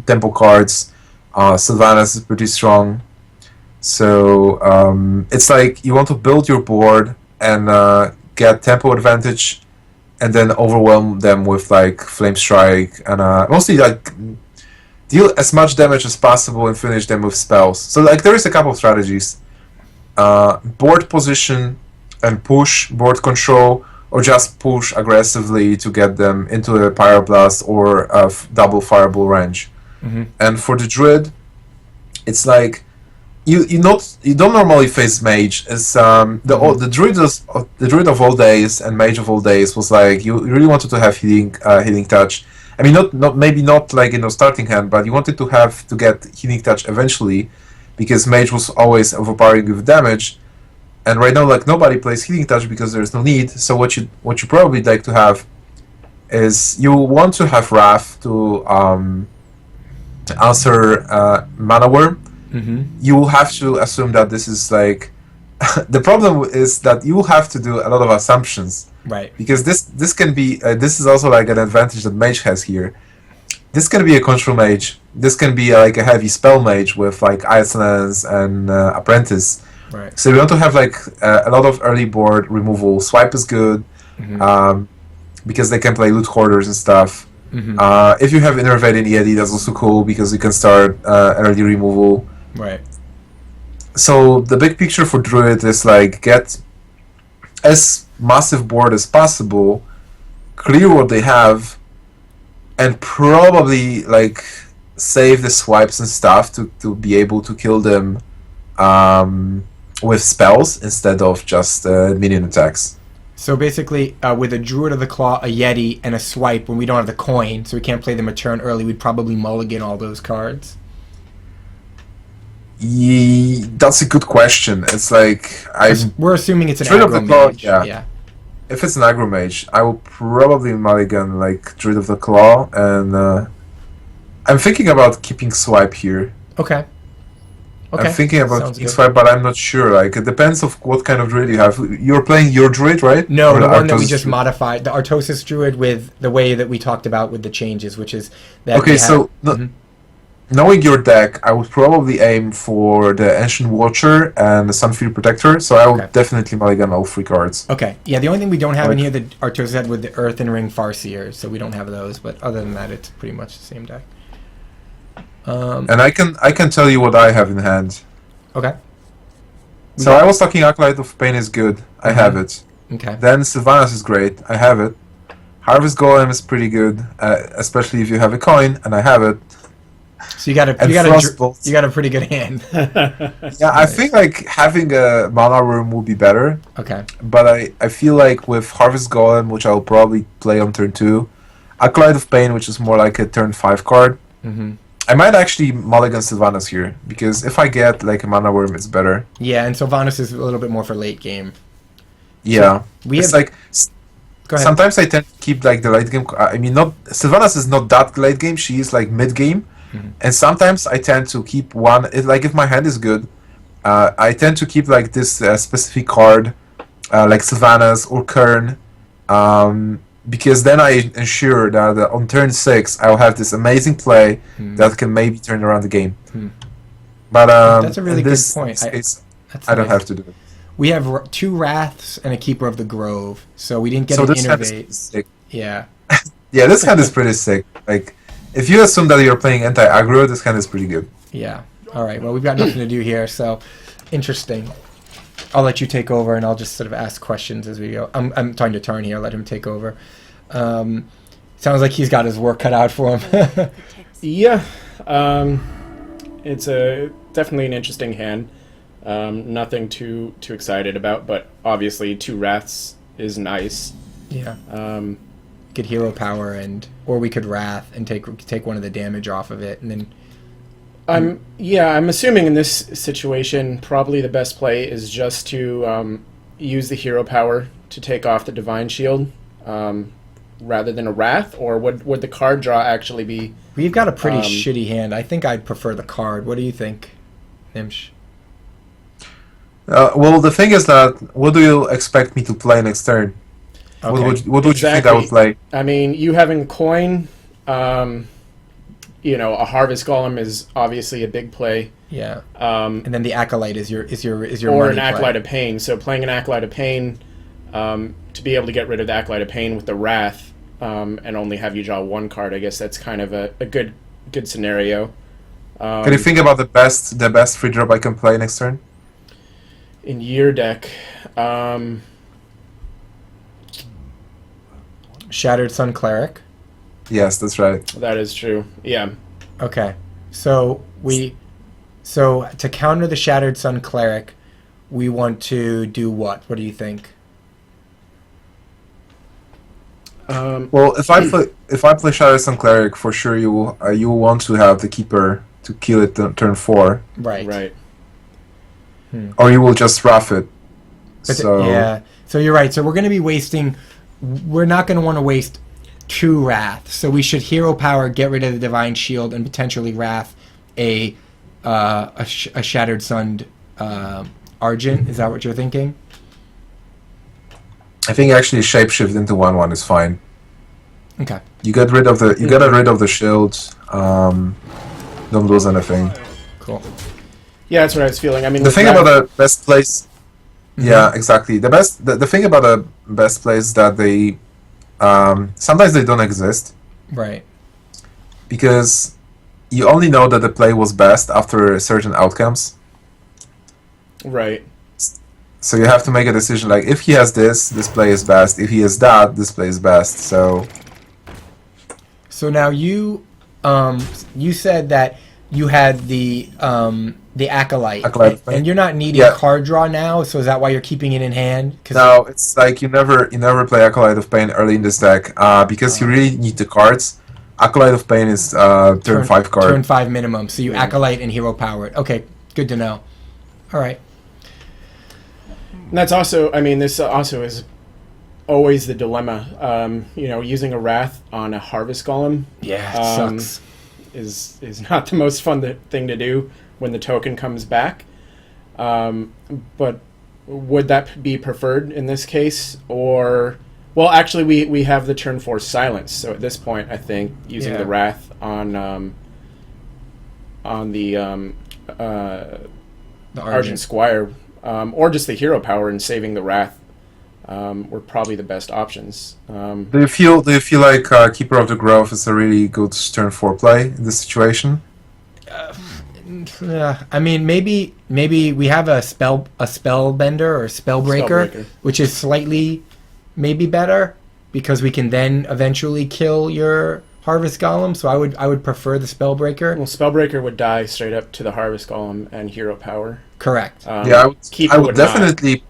tempo cards. Sylvanas is pretty strong. So it's like you want to build your board and get tempo advantage, and then overwhelm them with like Flame Strike and mostly like deal as much damage as possible and finish them with spells. So like there is a couple of strategies: board position and push board control, or just push aggressively to get them into a Pyroblast or a double Fireball range. Mm-hmm. And for the Druid, it's like you don't normally face Mage. It's the Druid of all days and Mage of all days was like you really wanted to have healing touch. I mean, not maybe not like in the starting hand, but you wanted to have to get healing touch eventually, because Mage was always overpowering with damage. And right now, like nobody plays healing touch because there's no need. So what you probably like to have is you want to have Wrath to answer Mana Worm. Mm-hmm. You will have to assume that this is like the problem is that you will have to do a lot of assumptions, Right. because this can be this is also like an advantage that Mage has here. This can be a control mage. This can be like a heavy spell mage with like Isolance and Apprentice. Right. So we want to have like a lot of early board removal. Swipe is good, Mm-hmm. because they can play loot hoarders and stuff. Mm-hmm. If you have Innervate in Yeti, that's also cool because you can start early removal. Right. So the big picture for Druid is like get as massive board as possible, clear what they have, and probably like save the swipes and stuff to be able to kill them with spells instead of just minion attacks. So basically, with a Druid of the Claw, a Yeti, and a Swipe, when we don't have the coin, so we can't play them a turn early, we'd probably mulligan all those cards. That's a good question. It's like We're assuming it's an Druid of the aggro Claw, mage. yeah. If it's an aggro mage, I will probably mulligan like Druid of the Claw, and I'm thinking about keeping Swipe here. Okay. Okay. I'm thinking about Sounds keeping good. Swipe, but I'm not sure. Like it depends of what kind of Druid you have. You're playing your Druid, right? No, Or the one that we Arctos just Druid? modified, the Artosis Druid, with the way that we talked about with the changes, which is that Okay, we so Mhm. knowing your deck, I would probably aim for the Ancient Watcher and the Sunfield Protector. So I would Okay. definitely mulligan all three cards. Okay. Yeah, the only thing we don't have in Like- here that Artosis had with the Earth and Ring Farseer, so we don't have those. But other than that, it's pretty much the same deck. And I can tell you what I have in hand. Okay. So I was talking Acolyte of Pain is good. I have it. Okay. Then Sylvanas is great. I have it. Harvest Golem is pretty good, especially if you have a coin, and I have it. So you got And Frostbolt. you got a pretty good hand. Yeah, I think like having a mana room would be better, Okay. but I feel like with Harvest Golem, which I'll probably play on turn 2, Acolyte of Pain, which is more like a turn 5 card, Mm-hmm. I might actually mulligan Sylvanas here, because if I get like a mana worm, it's better. Yeah, and Sylvanas is a little bit more for late game. Yeah, we it's have- like Go ahead. sometimes I tend to keep like the late game. I mean, not Sylvanas is not that late game. She is like mid game, Mhm. and sometimes I tend to keep one. Like if my hand is good, I tend to keep like this specific card, like Sylvanas or Kern, because then I ensure that on turn 6 I'll have this amazing play Hmm. that can maybe turn around the game. Hmm. But That's a really in good this point. case, That's I don't nice. have to do it. We have 2 Wraths and a Keeper of the Grove, so we didn't get So an this hand is Innervate. sick. Yeah. Yeah, this hand is pretty sick. Like, if you assume that you're playing anti-aggro, this hand is pretty good. Yeah. All right. Well, we've got nothing to do here, so interesting. I'll let you take over, and I'll just sort of ask questions as we go. I'm trying to turn here. Let him take over. Sounds like he's got his work cut out for him. Yeah, it's definitely an interesting hand. Nothing too excited about, but obviously 2 Wraths is nice. Yeah. Could hero power, or we could Wrath and take one of the damage off of it, and then. I'm assuming in this situation probably the best play is just to use the hero power to take off the Divine Shield rather than a Wrath, or would the card draw actually be? We've got a pretty shitty hand. I think I'd prefer the card. What do you think, Gnimsh? Well, the thing is that, what do you expect me to play next turn? Okay. What would you think I would play? I mean, you having a coin, a Harvest Golem is obviously a big play. Yeah. And then the Acolyte is your or money an Acolyte play. of Pain. So playing an Acolyte of Pain to be able to get rid of the Acolyte of Pain with the Wrath and only have you draw one card, I guess that's kind of a good scenario. Can you think about the best free drop I can play next turn? In your deck, Shattered Sun Cleric. Yes, that's right. that is true. Yeah. Okay. So to counter the Shattered Sun Cleric, we want to do what? What do you think? Well, if I play Shattered Sun Cleric, for sure you will want to have the Keeper to kill it turn 4. Right. Right. Or you will just rough it. But So yeah. So you're right. So we're going to be wasting. We're not going to want to waste 2 Wrath. So we should Hero Power, get rid of the Divine Shield, and potentially Wrath a Shattered Sun Argent. Is that what you're thinking? I think actually Shapeshift into 1/1 is fine. Okay. You get rid of the shield. Don't lose anything. Cool. Yeah, that's what I was feeling. I mean, The with thing that- about the best place, yeah, exactly. The thing about the best plays is that they sometimes they don't exist Right. because you only know that the play was best after certain outcomes. Right. So you have to make a decision like if he has this play is best. If he has that, this play is best. So So now you said that you had the Acolyte, Acolyte, and you're not needing yeah. card draw now. So is that why you're keeping it in hand? no, it's like you never play Acolyte of Pain early in this deck because you really need the cards. Acolyte of Pain is turn 5 card. Turn 5 minimum. So you Acolyte and Hero Power it. Okay, good to know. All right. And that's also, I mean, this also is always the dilemma. Using a Wrath on a Harvest Golem Yeah, it sucks. is not the most fun thing to do when the token comes back. But would that be preferred in this case? Or, well, actually, we have the turn 4 Silence. So at this point, I think using the Wrath on the Argent Squire, or just the Hero Power and saving the Wrath, were probably the best options. Do you feel like Keeper of the Grove is a really good turn 4 play in this situation? I mean, maybe we have a spellbender or spellbreaker, Spellbreaker. which is slightly maybe better because we can then eventually kill your Harvest Golem. So I would prefer the spellbreaker. Well, Spellbreaker would die straight up to the Harvest Golem and Hero Power. Correct. Yeah, Keeper I would not. definitely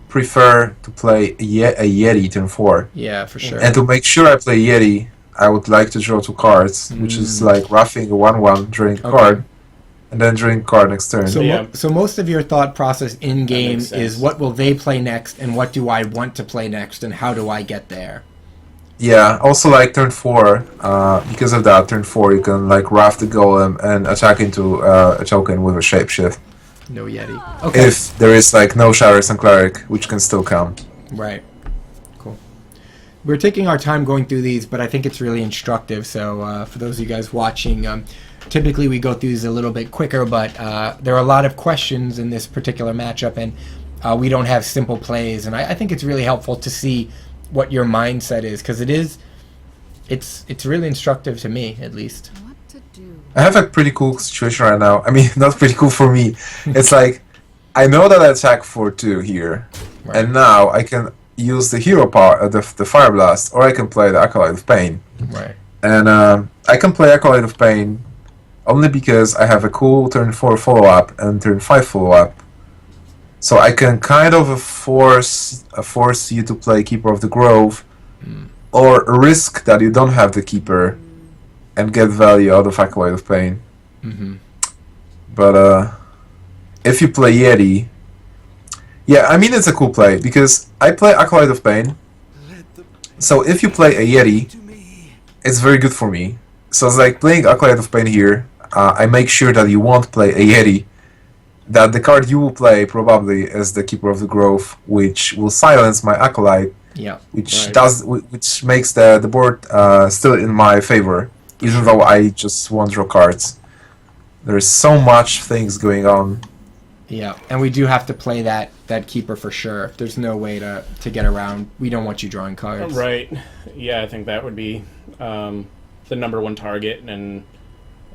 prefer to play a Yeti turn 4. Yeah, for sure. And to make sure I play Yeti, I would like to draw 2 cards, which is like roughing a 1/1, drawing a card, and then drawing a card next turn. So, Yeah. so most of your thought process in game makes sense. is what will they play next, and what do I want to play next, and how do I get there? Yeah, also like turn 4, because of that, turn 4 you can like raft the golem and attack into a token with a shapeshift. No Yeti. Okay. If there is like no Shatters and Cleric, which can still count. Right. Cool. We're taking our time going through these, but I think it's really instructive. So for those of you guys watching, typically we go through these a little bit quicker, but there are a lot of questions in this particular matchup, and we don't have simple plays. And I think it's really helpful to see what your mindset is, because it's really instructive to me, at least. What to do? I have a pretty cool situation right now. I mean, not pretty cool for me. It's like, I know that I attack for 2 here, Right. and now I can use the hero power, the Fire Blast, or I can play the Acolyte of Pain. Right. And I can play Acolyte of Pain only because I have a cool turn 4 follow-up and turn 5 follow-up. So I can kind of force you to play Keeper of the Grove, or risk that you don't have the Keeper and get value out of Acolyte of Pain. Mm-hmm. But if you play Yeti, yeah, I mean it's a cool play because I play Acolyte of Pain. So if you play a Yeti, it's very good for me. So it's like playing Acolyte of Pain here. I make sure that you won't play a Yeti. That the card you will play probably is the Keeper of the Grove, which will silence my Acolyte, Yeah. which Right. which makes the board still in my favor. even though I just won't draw cards. There's so much things going on. Yeah, and we do have to play that keeper for sure. There's no way to get around. We don't want you drawing cards. Right. Yeah, I think that would be the number one target, and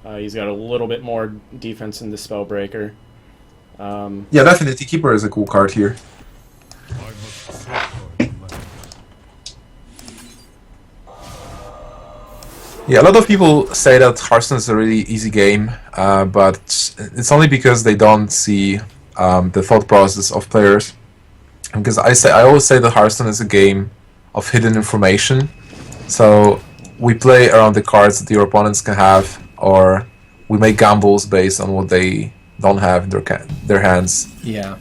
he's got a little bit more defense in the Spellbreaker. Yeah, definitely. Keeper is a cool card here. Yeah, a lot of people say that Hearthstone is a really easy game, but it's only because they don't see the thought process of players. Because I always say that Hearthstone is a game of hidden information. So we play around the cards that your opponents can have, or we make gambles based on what they don't have in their hands. Yeah.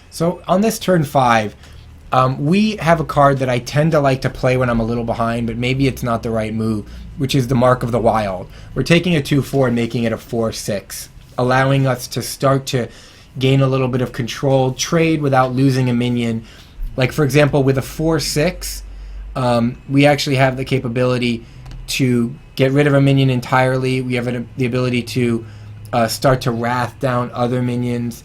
So on this turn 5, we have a card that I tend to like to play when I'm a little behind, but maybe it's not the right move, which is the Mark of the Wild. We're taking a 2/4 and making it a 4/6, allowing us to start to gain a little bit of control, trade without losing a minion. Like, for example, with a 4/6, we actually have the capability to get rid of a minion entirely. We have the ability to start to wrath down other minions.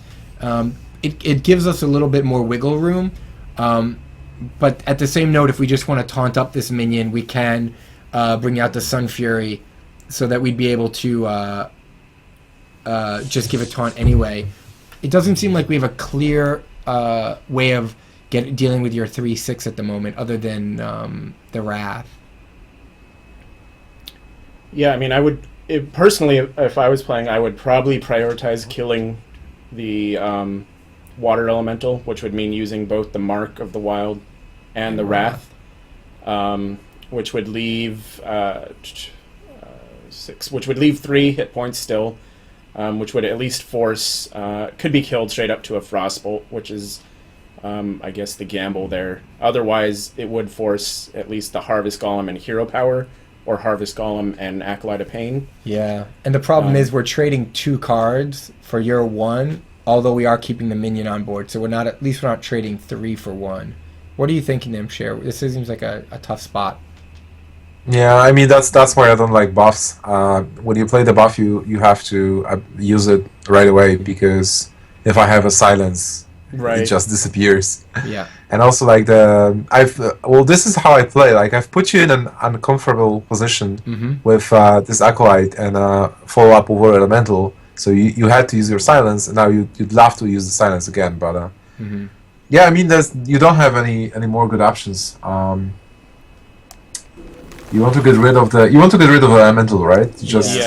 It gives us a little bit more wiggle room. But at the same note, if we just want to taunt up this minion, we can bring out the Sun Fury so that we'd be able to just give a taunt anyway. It doesn't seem like we have a clear way of dealing with your 3/6 at the moment, other than the Wrath. Yeah, I mean, personally, if I was playing, I would probably prioritize killing the Water Elemental, which would mean using both the Mark of the Wild and the Wrath, which would leave 6, which would leave 3 hit points still, which would at least force, could be killed straight up to a Frostbolt, which is, I guess, the gamble there. Otherwise, it would force at least the Harvest Golem and Hero Power, or Harvest Golem and Acolyte of Pain. Yeah, and the problem is we're trading 2 cards for your 1, although we are keeping the minion on board, so we're not trading 3 for 1. What are you thinking, Gnimsh? This seems like a tough spot. Yeah, I mean that's why I don't like buffs. When you play the buff, you have to use it right away, because if I have a silence, right, it just disappears. Yeah. And also, like this is how I play. Like, I've put you in an uncomfortable position with this Acolyte and follow up over Elemental. So you had to use your silence, and now you'd love to use the silence again. But yeah, I mean, you don't have any more good options. You want to get rid of the Elemental, right? Just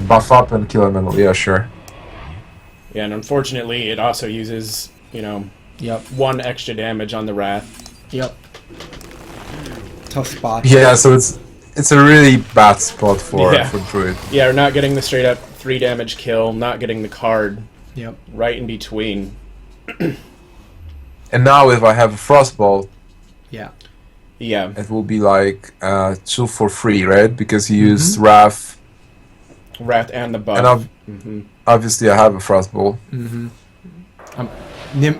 buff up and kill Elemental. Yeah, sure. Yeah, and unfortunately, it also uses, 1 extra damage on the Wrath. Yep. Tough spot. Yeah, so it's a really bad spot for Druid. Yeah, we're not getting the straight up 3 damage kill, not getting the card. Yep. Right in between. And now if I have a Frostbolt, yeah, it will be like 2 for 3, right? Because he used Wrath and the buff. And obviously I have a Frostbolt.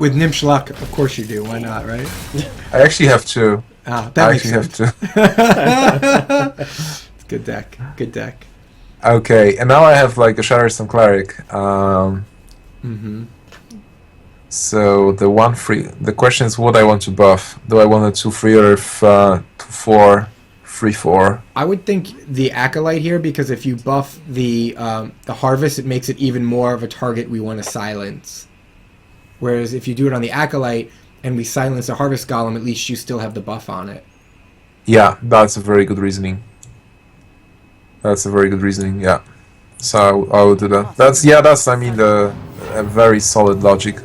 With Gnimsh luck, of course you do. Why not, right? I actually have 2. That I makes actually sense. have 2. It's good deck. Good deck. Okay, and now I have like a Shadowstone Cleric. So the 1/3. The question is, what I want to buff. Do I want a 2/3 or 2/4, 3/4? I would think the Acolyte here, because if you buff the Harvest, it makes it even more of a target we want to silence. Whereas if you do it on the Acolyte and we silence the Harvest Golem, at least you still have the buff on it. Yeah, that's a very good reasoning. Yeah. So I will do that. That's I mean a very solid logic.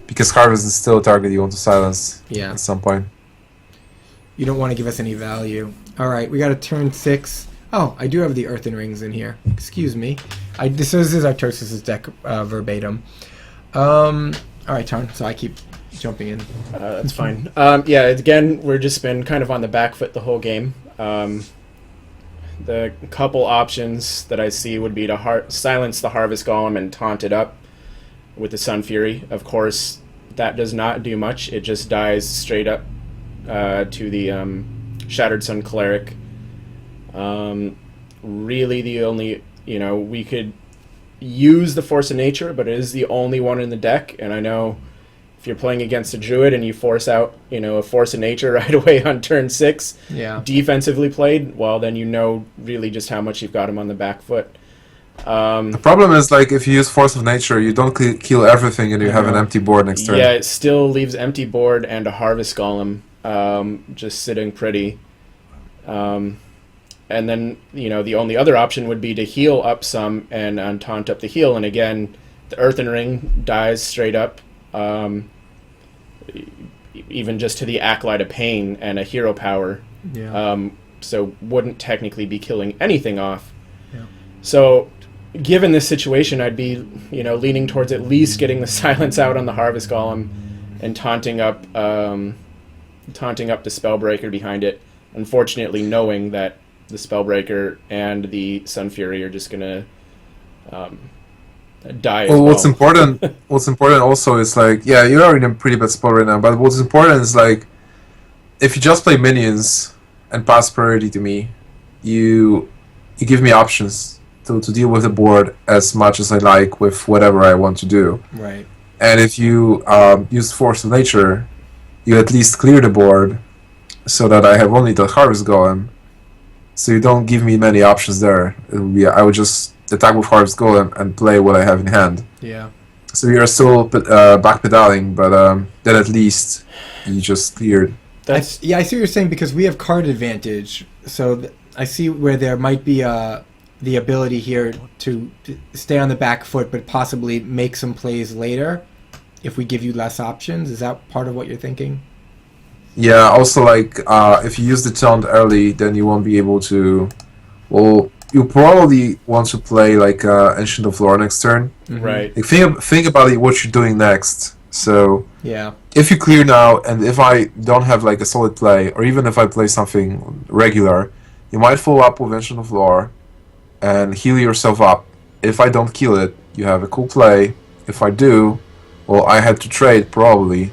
Because Harvest is still a target you want to silence at some point. You don't want to give us any value. Alright, we got a turn 6. Oh, I do have the Earthen Rings in here. Excuse me. This is Artosis' deck verbatim. Alright, Ton, so I keep jumping in. That's fine. Yeah, again, we're just been kind of on the back foot the whole game. The couple options that I see would be to silence the Harvest Golem and taunt it up with the Sun Fury. Of course, that does not do much. It just dies straight up to the Shattered Sun Cleric. Really, the only, we could use the Force of Nature, but it is the only one in the deck. And I know if you're playing against a Druid and you force out, a Force of Nature right away on turn 6, defensively played, well, then really just how much you've got him on the back foot. The problem is, like, if you use Force of Nature, you don't kill everything and you have an empty board next turn. Yeah, it still leaves empty board and a Harvest Golem just sitting pretty. And then, the only other option would be to heal up some and taunt up the heal. And again, the Earthen Ring dies straight up, even just to the Acolyte of Pain and a Hero Power. Yeah. So wouldn't technically be killing anything off. Yeah. So given this situation, I'd be, leaning towards at least getting the silence out on the Harvest Golem and taunting up the Spellbreaker behind it. Unfortunately, knowing that the Spellbreaker and the Sun Fury are just gonna die. Well, what's important also is, like, yeah, you're in a pretty bad spot right now. But what's important is, like, if you just play minions and pass priority to me, you give me options to deal with the board as much as I like with whatever I want to do. Right. And if you use Force of Nature, you at least clear the board so that I have only the Harvest Golem. So you don't give me many options there. I would just attack with Harvest Golem and play what I have in hand. Yeah. So you're still backpedaling, but then at least you just cleared. I see what you're saying, because we have card advantage. So I see where there might be the ability here to stay on the back foot, but possibly make some plays later if we give you less options. Is that part of what you're thinking? Yeah, also, like, if you use the taunt early, then you won't be able to... Well, you probably want to play, like, Ancient of Lore next turn. Mm-hmm. Right. Like, think about what you're doing next. So, yeah, if you clear now, and if I don't have, like, a solid play, or even if I play something regular, you might follow up with Ancient of Lore and heal yourself up. If I don't kill it, you have a cool play. If I do, well, I had to trade, probably.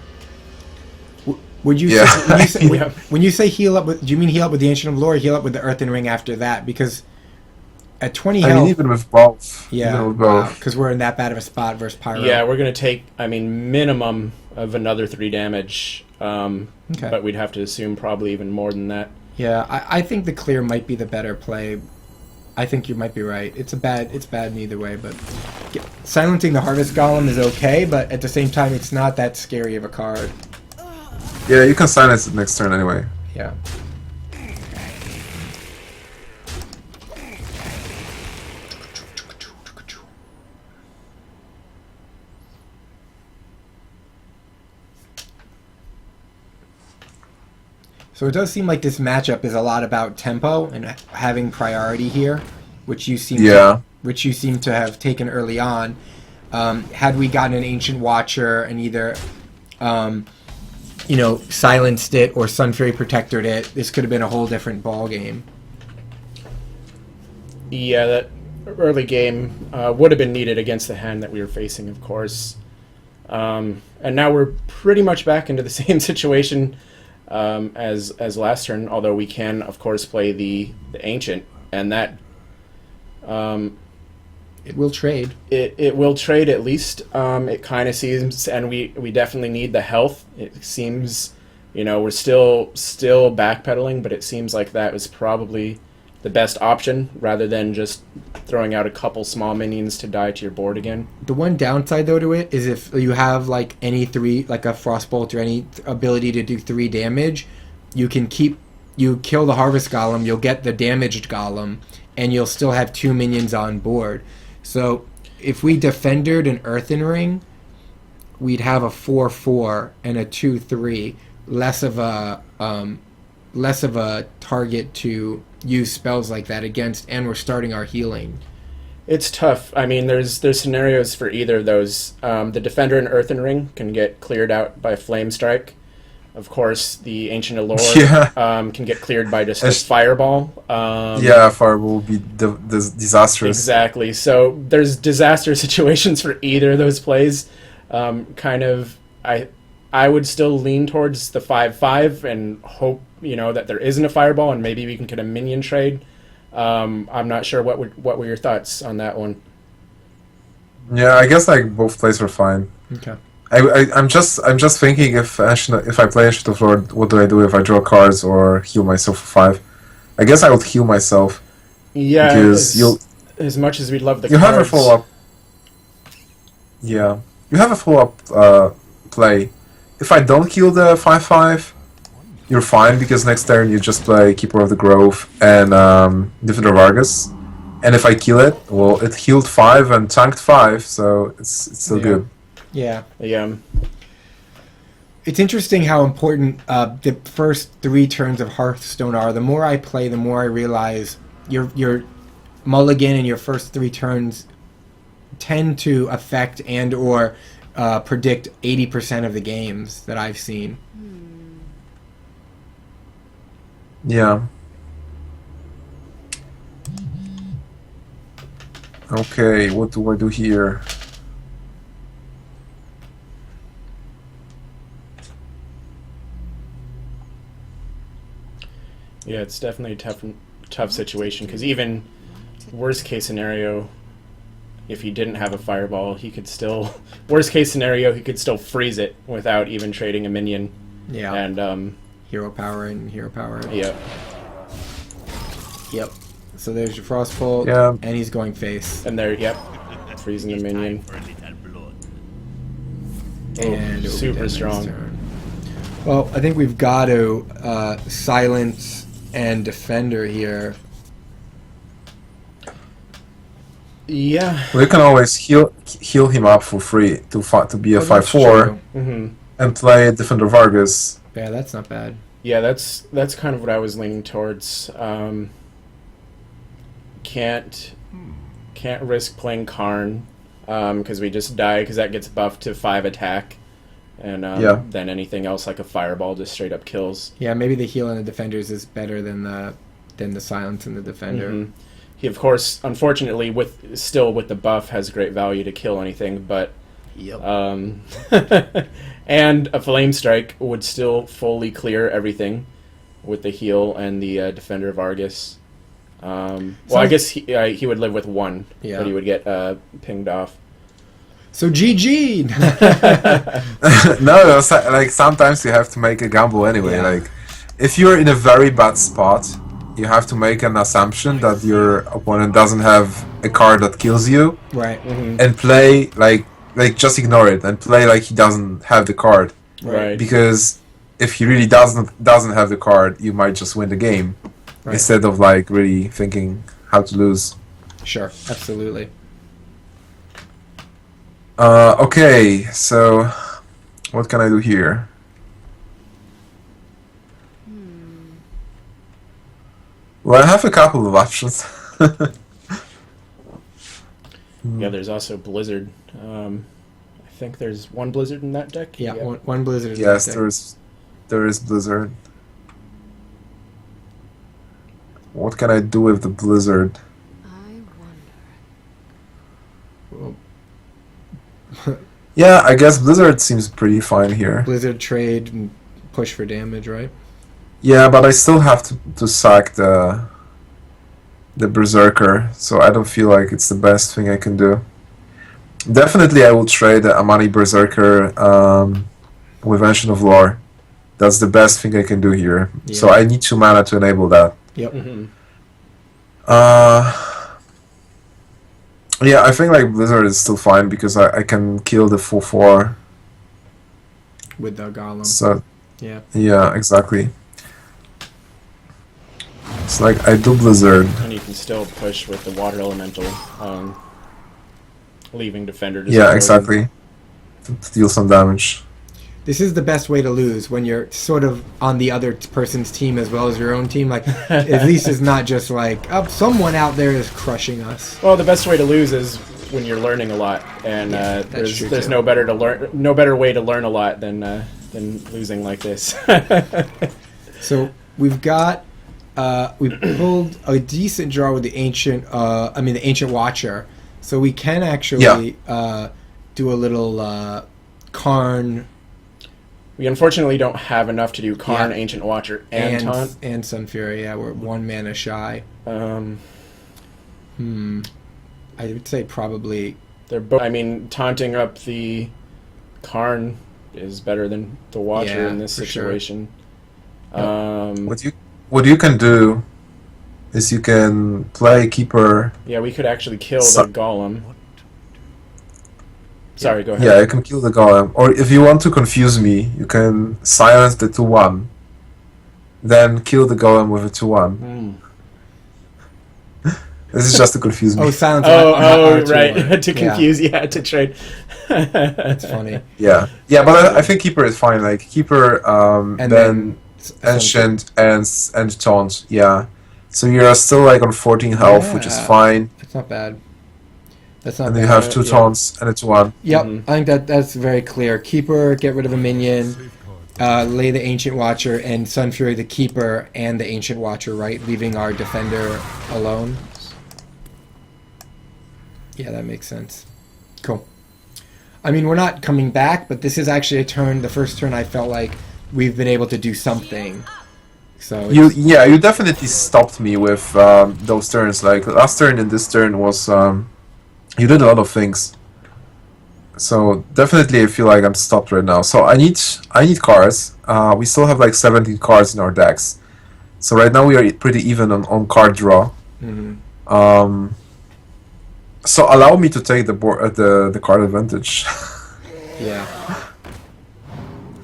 Would you say, when you say heal up, do you mean heal up with the Ancient of Lore, or heal up with the Earthen Ring after that? Because at 20 health... I mean, even with both. Yeah, because we're in that bad of a spot versus Pyro. Yeah, we're going to take, minimum of another 3 damage. Okay. But we'd have to assume probably even more than that. Yeah, I think the clear might be the better play. I think you might be right. It's bad in either way, but silencing the Harvest Golem is okay, but at the same time, it's not that scary of a card. Yeah, you can silence it next turn anyway. Yeah. So it does seem like this matchup is a lot about tempo and having priority here, which you seem to have taken early on. Had we gotten an Ancient Watcher and either silenced it or Sun Fury protected it, this could have been a whole different ball game. Yeah, that early game would have been needed against the hand that we were facing, of course. And now we're pretty much back into the same situation as last turn, although we can, of course, play the Ancient, and that... it will trade. It will trade at least. It kind of seems, and we definitely need the health. It seems, we're still backpedaling, but it seems like that was probably the best option rather than just throwing out a couple small minions to die to your board again. The one downside, though, to it is if you have like any 3, like a Frostbolt or any ability to do 3 damage, you kill the Harvest Golem, you'll get the damaged Golem, and you'll still have 2 minions on board. So if we defended an Earthen Ring, we'd have a 4/4 and a 2/3, less of a target to use spells like that against, and we're starting our healing. It's tough. I mean, there's scenarios for either of those. The Defender and Earthen Ring can get cleared out by Flame Strike. Of course, the Ancient Allure can get cleared by just a Fireball. Fireball would be disastrous. Exactly. So there's disaster situations for either of those plays. I would still lean towards the 5/5 and hope that there isn't a Fireball and maybe we can get a minion trade. I'm not sure what were your thoughts on that one. Yeah, I guess like both plays are fine. Okay. I'm just thinking if I play Ancient of Lord, what do I do if I draw cards or heal myself for 5? I guess I would heal myself. Yeah, because as much as we'd love the you cards. have a follow up. Yeah, you have a follow up play. If I don't heal the 5/5, you're fine because next turn you just play Keeper of the Grove and Defender of Argus. And if I kill it, well, it healed 5 and tanked 5, so it's still good. Yeah. Yeah. It's interesting how important the first 3 turns of Hearthstone are. The more I play, the more I realize your mulligan and your first 3 turns tend to affect and or predict 80% of the games that I've seen. Yeah. Okay, what do I do here? Yeah, it's definitely a tough situation because even worst case scenario, if he didn't have a fireball, he could still worst case scenario he could still freeze it without even trading a minion. Yeah. And hero power and hero power. Yeah. Yep. So there's your Frostbolt. Yeah. And he's going face. And there, yep, freezing the minion. And oh, super strong. Well, I think we've got to silence and defender here. Yeah. We can always heal him up for free to be a 5/4 and play Defender of Argus. Yeah, that's not bad. Yeah, that's kind of what I was leaning towards. Can't risk playing Karn because we just die because that gets buffed to 5 attack, and then anything else like a fireball just straight up kills. Yeah, maybe the heal in the defenders is better than the silence in the defender. He of course, unfortunately, with the buff, has great value to kill anything, but and a flame strike would still fully clear everything with the heal and the defender of Argus. Well, I guess he would live with 1, but he would get pinged off. So GG. No, like sometimes you have to make a gamble anyway. Yeah. Like if you're in a very bad spot, you have to make an assumption that your opponent doesn't have a card that kills you, Right. and play like just ignore it and play like he doesn't have the card. Right. Because if he really doesn't have the card, you might just win the game. Right. Instead of like really thinking how to lose. Sure, absolutely. Okay, so what can I do here? Well, I have a couple of options. Yeah, there's also Blizzard. I think there's 1 Blizzard in that deck. Yeah, one Blizzard. Yes, there is Blizzard. What can I do with the Blizzard? I Well, Yeah, I guess Blizzard seems pretty fine here. Blizzard trade and push for damage, right? Yeah, but I still have to sack the Berserker, so I don't feel like it's the best thing I can do. Definitely I will trade a Amani Berserker with Ancient of Lore. That's the best thing I can do here. Yeah. So I need 2 mana to enable that. Yep. Yeah, I think like Blizzard is still fine because I can kill the 4/4. With the Golem. So Yeah. Exactly. It's like I do Blizzard. And you can still push with the Water Elemental, leaving Defender to Yeah, zero. exactly. To deal some damage. This is the best way to lose when you're sort of on the other person's team as well as your own team. Like, at least it's not just like, oh, someone out there is crushing us. Well, the best way to lose is when you're learning a lot, and true, there's too. no better way to learn a lot than losing like this. So we've got we pulled a decent draw with the ancient. The ancient Watcher. So we can actually do a little Karn We unfortunately don't have enough to do Karn, Yeah. Ancient Watcher, and Taunt. And Sun Fury. Yeah, we're 1 mana shy. I would say probably. They're both. I mean, taunting up the Karn is better than the Watcher Yeah, in this for sure. situation. What you can do is you can play Keeper. Yeah, we could actually kill So- the Golem. Sorry, go ahead. Yeah, you can kill the Golem. Or if you want to confuse me, you can silence the 2/1. Then kill the Golem with a 2/1. This is just to confuse me. Oh, silence. Right. To confuse, to trade. That's funny. Yeah, but I think Keeper is fine. Like Keeper, And then Ancient and Taunt. Yeah, so you're still like on 14 health, which is Yeah. fine. That's not bad. That's not And bad. you have 2 taunts and a 2/1. Yep, I think that's very clear. Keeper, get rid of a minion. Lay the Ancient Watcher and Sun Fury the Keeper and the Ancient Watcher, right? Leaving our Defender alone. Yeah, that makes sense. Cool. I mean, we're not coming back, but this is actually a turn. The first turn I felt like we've been able to do something. So You definitely stopped me with those turns. Like last turn and this turn was you did a lot of things. So definitely I feel like I'm stopped right now. So I need cards. We still have like 17 cards in our decks. So right now we are pretty even on card draw. So allow me to take the card advantage. yeah.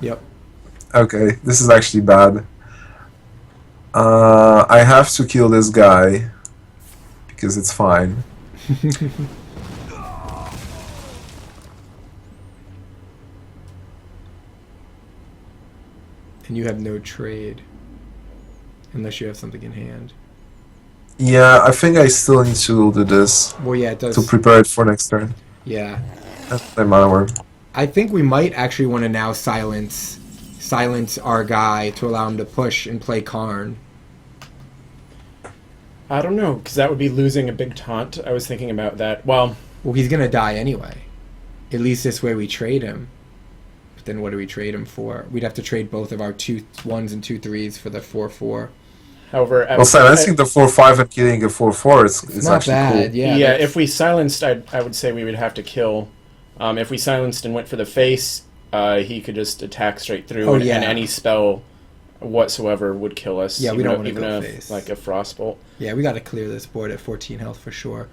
Yep. Okay, this is actually bad. I have to kill this guy because it's fine. And you have no trade. Unless you have something in hand. Yeah, I think I still need to do this Well, yeah, it does. to prepare it for next turn. Yeah. That's my mana worm. I think we might actually want to now silence our guy to allow him to push and play Karn. I don't know, because that would be losing a big taunt. I was thinking about that. Well, He's going to die anyway. At least this way we trade him. But then what do we trade him for? We'd have to trade both of our 2/1s and 2/3s for the 4/4. however... Well, silencing the 4/5 and killing a 4/4 is Not actually bad, cool. yeah. Yeah, that's- if we silenced, I would say we would have to kill. If we silenced and went for the face, he could just attack straight through, Oh, and yeah. any spell whatsoever would kill us. Yeah, we even don't a- wanna even go a, face. like a frostbolt. Yeah, we got to clear this board at 14 health for sure.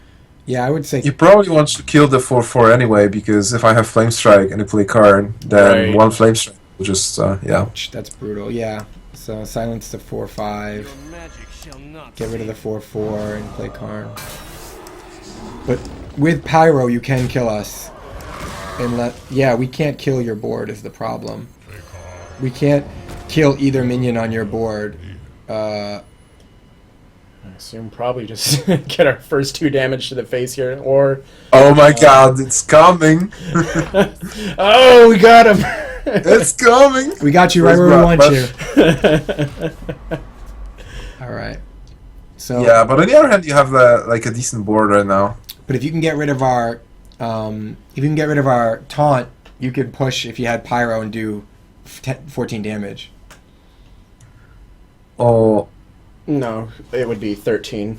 Yeah, I would say... You probably want to kill the 4/4 anyway, because if I have Flame Strike and you play Karn, then Right. one Flame Strike will just, yeah. Ouch, that's brutal, yeah. So silence the 4/5. Get rid of the 4/4 and play Karn. But with Pyro, you can kill us. And yeah, we can't kill your board is the problem. We can't kill either minion on your board. I assume probably just get our first 2 damage to the face here, or... Oh my god, it's coming! Oh, we got him! It's coming! We got you right where we want you. Alright. So, Yeah, but on the other hand, you have like a decent board right now. but if you can get rid of our... if you can get rid of our taunt, you could push if you had Pyro and do 14 damage. Oh, No, it would be 13.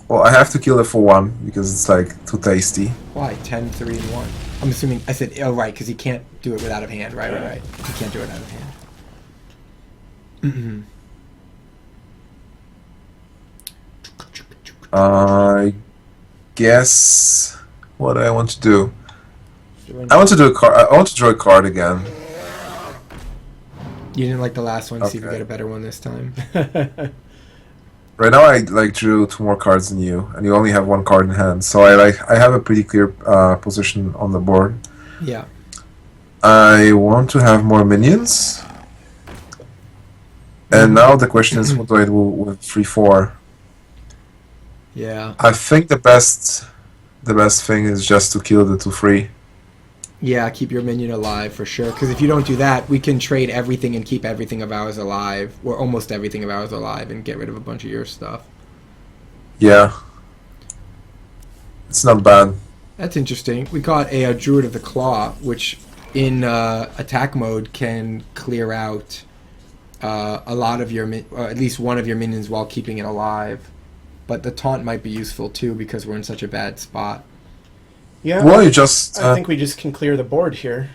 well, I have to kill the 4/1 because it's like too tasty. Why? 10, 3, and 1. I'm assuming... I said, oh, right, because he can't do it without of hand. Right. He can't do it out of hand. I guess what do I want to do? I want to do a card. I want to draw a card again. You didn't like the last one, see if we Okay. get a better one this time. Right now, I like drew 2 more cards than you, and you only have 1 card in hand. So I have a pretty clear position on the board. Yeah. I want to have more minions. And now the question is, what do I do with 3/4? Yeah. I think the best thing is just to kill the 2/3. Yeah, keep your minion alive for sure. Because if you don't do that, we can trade everything and keep everything of ours alive, or almost everything of ours alive, and get rid of a bunch of your stuff. Yeah, it's not bad. That's interesting. We got a Druid of the Claw, which in attack mode can clear out a lot of your or at least one of your minions while keeping it alive. But the taunt might be useful too because we're in such a bad spot. Yeah. Well, you just. I think we just can clear the board here.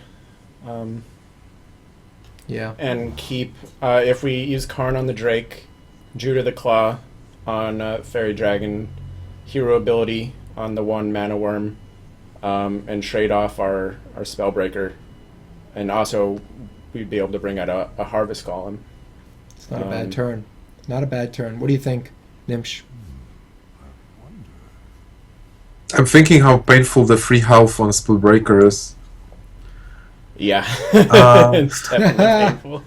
Yeah. And keep if we use Karn on the Drake, Judah the Claw on Fairy Dragon, Hero Ability on the 1 Mana Worm, and trade off our Spellbreaker, and also we'd be able to bring out a Harvest Golem. It's not a bad turn. Not a bad turn. What do you think, Gnimsh? I'm thinking how painful the free health on Spellbreaker is. Yeah, it's definitely painful.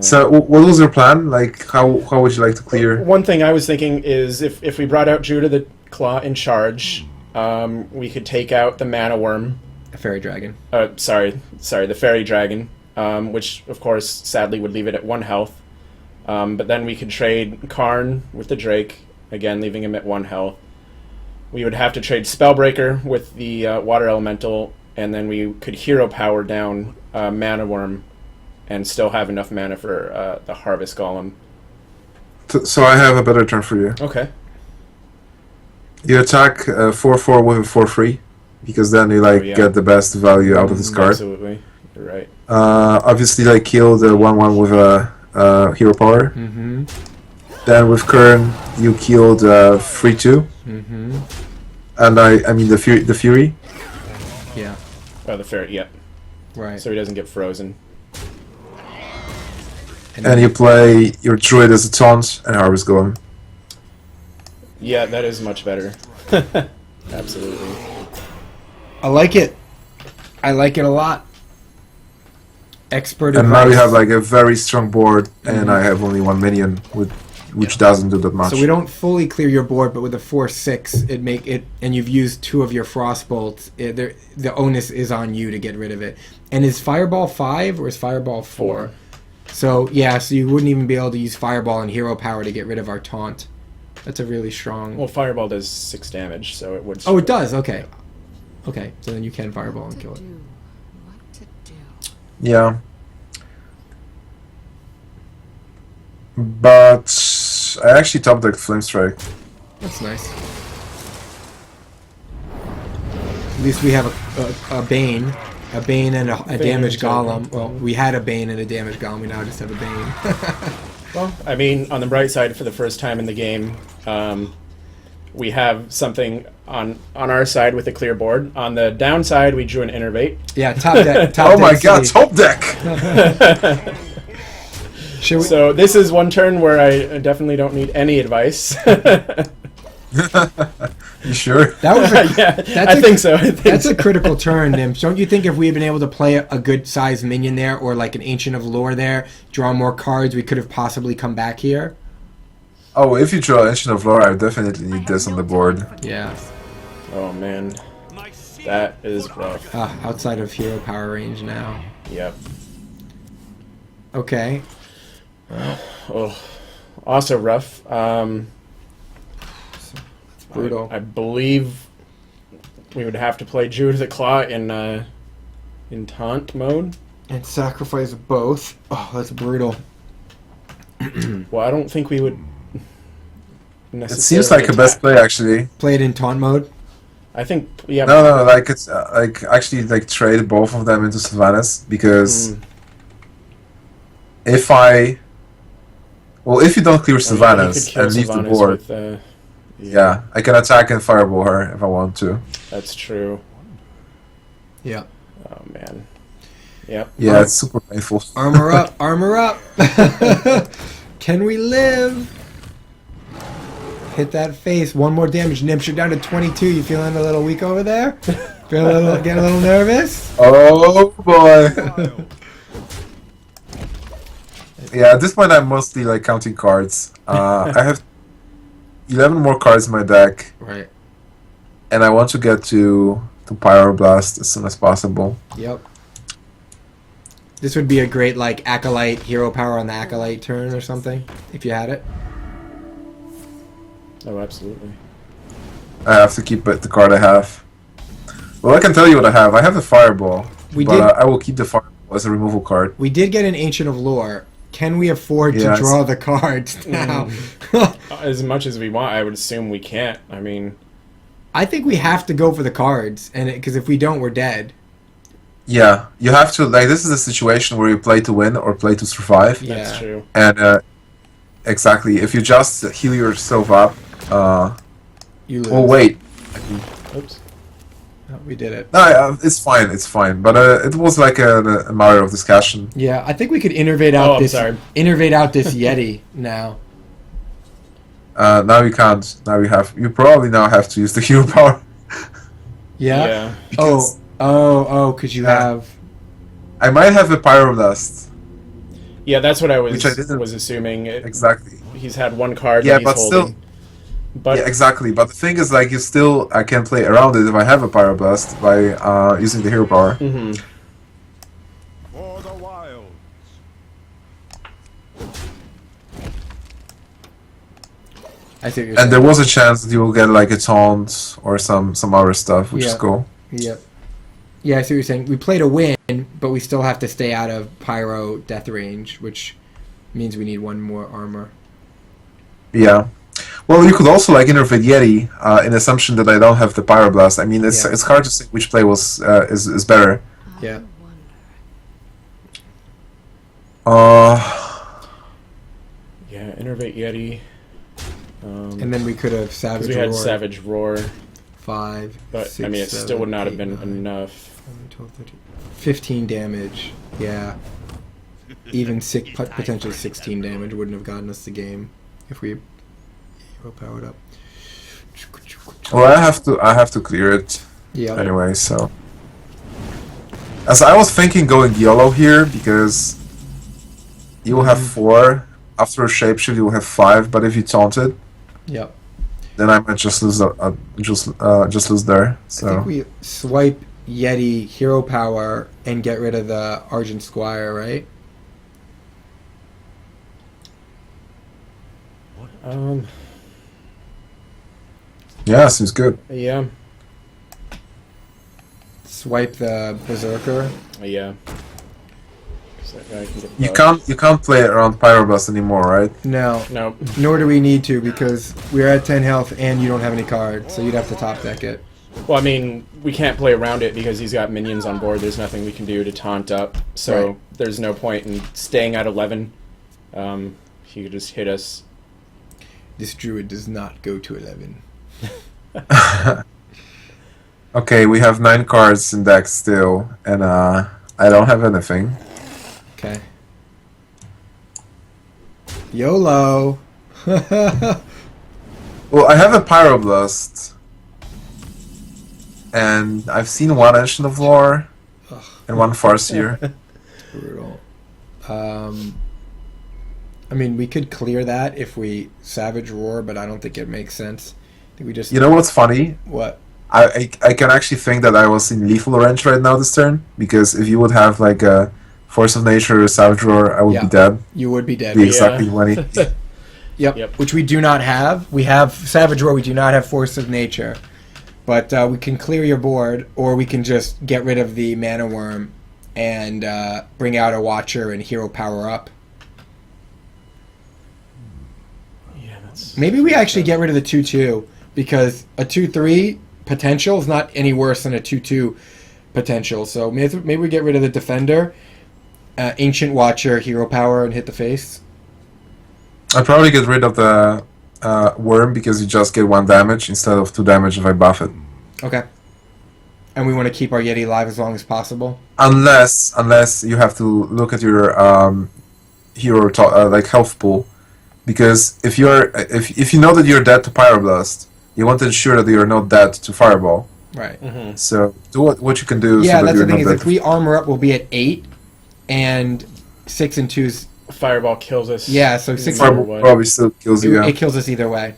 So, what was your plan? Like, how would you like to clear? One thing I was thinking is if we brought out Judah the Claw in charge, we could take out the Mana Worm. A Fairy Dragon. Sorry, the Fairy Dragon, which of course sadly would leave it at 1 health. But then we could trade Karn with the Drake, again leaving him at 1 health. We would have to trade Spellbreaker with the Water Elemental, and then we could hero power down Mana Worm and still have enough mana for the Harvest Golem. So I have a better turn for you. Okay. You attack 4/4 with a 4/3, because then you get the best value out of this card. Absolutely, you're right. Obviously, kill the 1/1 with a hero power. Mm-hmm. Then with Kern, you killed 3/2. Mm-hmm. And I mean the Fury. Yeah. Oh, the Fairy, yeah. Right. So he doesn't get frozen. And you play your Druid as a taunt and Harvest Golem. Yeah, that is much better. Absolutely. I like it. I like it a lot. Expert And advice. now you have a very strong board, and I have only 1 minion, which doesn't do that much. So we don't fully clear your board, but with a 4/6, and you've used 2 of your Frostbolts. The onus is on you to get rid of it. And is Fireball 5 or is Fireball 4? So yeah, so you wouldn't even be able to use Fireball and Hero Power to get rid of our taunt. That's a really strong. Well, Fireball does 6 damage, so it would. Oh, it does. Okay. Okay, so then you can Fireball and kill it. Yeah. But I actually top decked Flame Strike. That's nice. At least we have a Bane. A Bane and a damaged Golem. Well, we had a Bane and a damaged Golem. We now just have a Bane. Well, I mean, on the bright side, for the first time in the game, we have something on our side with a clear board. On the downside, we drew an Innervate. Yeah, top deck. Oh my god, top deck! So this is one turn where I definitely don't need any advice. You sure? That was I think so. That's a critical turn, Gnimsh. Don't you think if we had been able to play a good sized minion there, or like an Ancient of Lore there, draw more cards, we could have possibly come back here? Oh, if you draw Ancient of Lore, I definitely need this on the board. Yeah. Oh man, that is rough. Outside of hero power range now. Yep. Okay. Oh, also rough. Brutal. I believe we would have to play Judah the Claw in taunt mode. And sacrifice both. Oh, that's brutal. Well, I don't think we would It seems like a best play, actually. Play it in taunt mode? I think, yeah. No, it's actually trade both of them into Sylvanas, because if you don't clear Sylvanas and leave the board, with, yeah, I can attack and fireball her if I want to. That's true. Yeah. Oh man. Yep. Yeah, it's super painful. Armor up, armor up. Can we live? Hit that face. 1 more damage. Gnimsh, you're down to 22. You feeling a little weak over there? Getting a little nervous? Oh boy. Yeah, at this point I'm mostly counting cards. I have 11 more cards in my deck. Right. And I want to get to Pyroblast as soon as possible. Yep. This would be a great Acolyte, hero power on the Acolyte turn or something, if you had it. Oh, absolutely. I have to keep the card I have. Well, I can tell you what I have. I have the Fireball, We but did- I will keep the Fireball as a removal card. We did get an Ancient of Lore. Can we afford to Yes. draw the cards now? As much as we want, I would assume we can't. I mean, I think we have to go for the cards, and because if we don't, we're dead. Yeah, you have to, like, this is a situation where you play to win or play to survive. Yeah. that's true. And, exactly, if you just heal yourself up, You lose. oh, wait. Oops. Oh, we did it. No, it's fine. But it was like a matter of discussion. Yeah, I think we could innervate out I'm this sorry. Yeti now. Now you can't. Now you probably now have to use the hero power. Yeah. Yeah. Because Because you Yeah. have. I might have a Pyroblast. Yeah, that's what I was Which I didn't- was assuming. Exactly. He's had one card Yeah, that he's but still- holding. But Yeah, exactly. But the thing is, like, I can play around it if I have a Pyroblast by using the hero power. mhm. For the wilds. I see what you're And saying. there was a chance that you will get like a taunt or some other stuff, which is Yeah. cool. Yep. Yeah, I see what you're saying. We play to win, but we still have to stay out of Pyro death range, which means we need one more armor. Yeah. Well, you could also like innervate Yeti in assumption that I don't have the Pyroblast. I mean, it's Yeah. it's hard to say which play was is better. Yeah. Yeah, Innervate Yeti. And then we could have Because Savage we had Roar. Savage Roar, 5, but 6, I mean, it 7, still would not have 8, been 9, enough. 11, 12, 13, 15 damage. Yeah. Even potentially 16 damage wouldn't have gotten us the game if we hero powered up. Well, I have to clear it Yeah. anyway. So, as I was thinking, going yellow here because you will have 4 after a shapeshift. You will have 5, but if you taunt it, Yep. then I might just lose just lose there. I So think we swipe Yeti hero power and get rid of the Argent Squire, right? yeah, seems good. Yeah, Swipe the Berserker. yeah. 'Cause that guy can get You can't play around Pyroblast anymore, right? No. No. Nor do we need to because we're at 10 health and you don't have any cards, so you'd have to top deck it. Well, I mean, we can't play around it because he's got minions on board. There's nothing we can do to taunt up, so Right. there's no point in staying at 11. He could just hit us. This Druid does not go to 11. Okay, we have 9 cards in deck still, and I don't have anything. Okay. YOLO! Well, I have a Pyroblast, and I've seen one Ancient of Lore and one Farseer. Brutal. I mean, we could clear that if we Savage Roar, but I don't think it makes sense. I think we just... You know what's funny? What? I can actually think that I was in lethal range right now this turn, because if you would have like a Force of Nature or Savage Roar, I would Yeah. be dead. You would be dead. Be exactly 20. Yep. Yep. Which we do not have. We have Savage Roar. We do not have Force of Nature. But we can clear your board, or we can just get rid of the Mana Worm and bring out a Watcher and hero power up. Yeah, that's. Maybe we actually get rid of the 2/2 because a 2/3 potential is not any worse than a 2/2 potential. So maybe we get rid of the Defender, Ancient Watcher, hero power, and hit the face. I'd probably get rid of the Worm because you just get 1 damage instead of 2 damage if I buff it. Okay. And we want to keep our Yeti alive as long as possible. Unless you have to look at your hero like health pool, because if you know that you're dead to Pyroblast, you want to ensure that you're not dead to Fireball. Right. Mhm. So do what you can do. Yeah, so that that's you're the thing not is dead. if we armor up, we'll be at 8, and 6 and 2's. Fireball kills us. Yeah, so 6 No matter Fireball what. probably still kills you. It Yeah. kills us either way.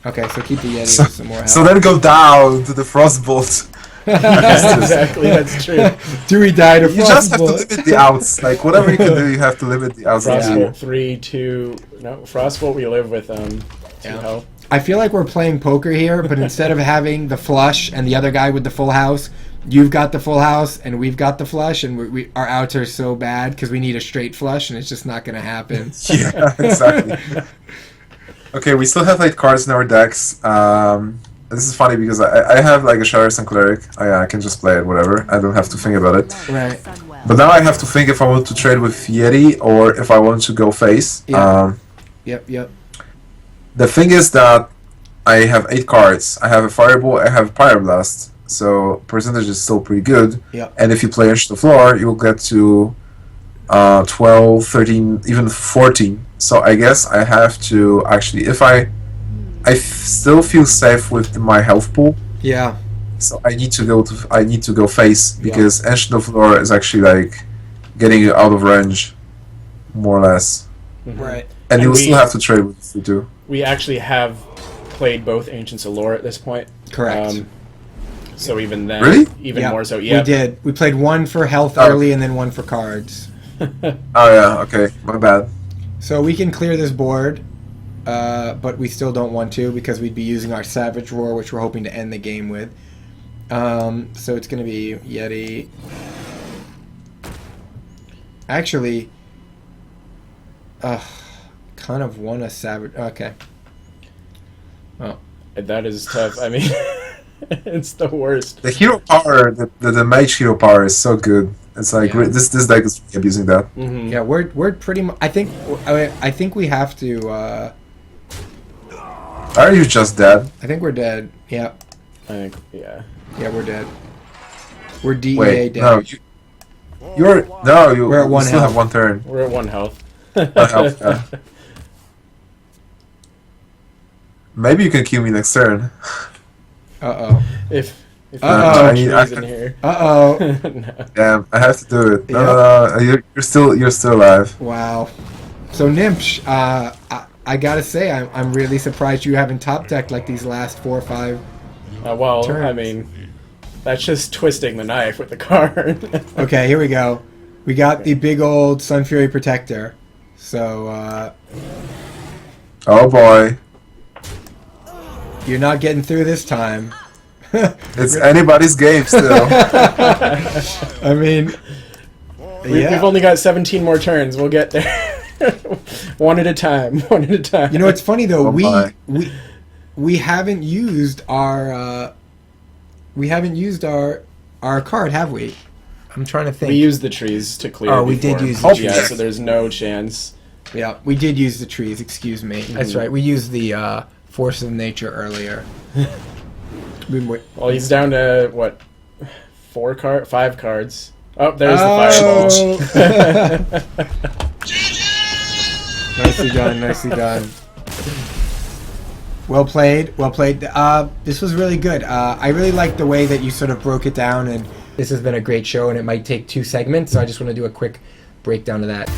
Okay, so keep the Yeti So, with some more health. so then go down to the Frostbolt. Exactly, that's true. Do we die to You just have to Frostbolt? limit the outs. Like whatever you can do, you have to limit the outs. Frostbolt Yeah. 3, 2. No, Frostbolt we live with 2 Yeah. health. I feel like we're playing poker here, but instead of having the flush and the other guy with the full house, you've got the full house and we've got the flush, and our outs are so bad because we need a straight flush, and it's just not going to happen. Yeah, exactly. Okay, we still have 8 cards in our decks. This is funny because I have like a Hearthstone Cleric. I can just play it, whatever. I don't have to think about it. Right. But now I have to think if I want to trade with Yeti or if I want to go face. Yeah. Yep. The thing is that I have 8 cards. I have a Fireball, I have a Pyroblast. So percentage is still pretty good. Yep. And if you play Edge to the Floor, you'll get to 12, 13, even 14. So I guess I have to actually, if I still feel safe with my health pool. Yeah. So I need to go face because Edge to the Floor is actually like getting you out of range, more or less. Right. And you'll still have to trade with you too. We actually have played both Ancients of Lore at this point. Correct. So even then, Really? even more so. Yeah, we did. We played one for health early and then one for cards. Oh yeah, okay, my bad. So we can clear this board, but we still don't want to because we'd be using our Savage Roar, which we're hoping to end the game with. So it's going to be Yeti. Actually, kind of want a Savage. Okay. Well, that is tough. I mean, it's the worst. The hero power, the Mage hero power is so good. It's like this deck is abusing that. Mm-hmm. yeah, we're pretty much. I think we have to. Are you just dead? I think we're dead. Yeah. I think, yeah. Yeah, we're dead. We're DEA Wait, dead. no, we're at one still health. have 1 turn. We're at 1 health. 1 health, yeah. Maybe you can kill me next turn. If Uh-oh. trees in here. Uh-oh. No. Yeah, I have to do it. No, you're still alive. Wow. So Gnimsh, I gotta say, I'm really surprised you haven't top decked like these last 4 or 5. Well, turns. I mean, that's just twisting the knife with the card. Okay, here we go. We got the big old Sun Fury Protector. So, Oh boy, you're not getting through this time. it's anybody's game still. I mean, We've only got 17 more turns. We'll get there. One at a time. One at a time. You know, it's funny though. Oh my. We haven't used our card, have we? I'm trying to think. We used the trees to clear. Oh, we before. did use the Yeah, trees. so there's no chance. Yeah, we did use the trees. Excuse me. That's right. We used the forces of nature earlier. Well, he's down to what? 5 cards. Oh, there's the fireball. Nicely done. Nicely done. Well played. Well played. This was really good. I really liked the way that you sort of broke it down, and this has been a great show. And it might take 2 segments, so I just want to do a quick breakdown of that.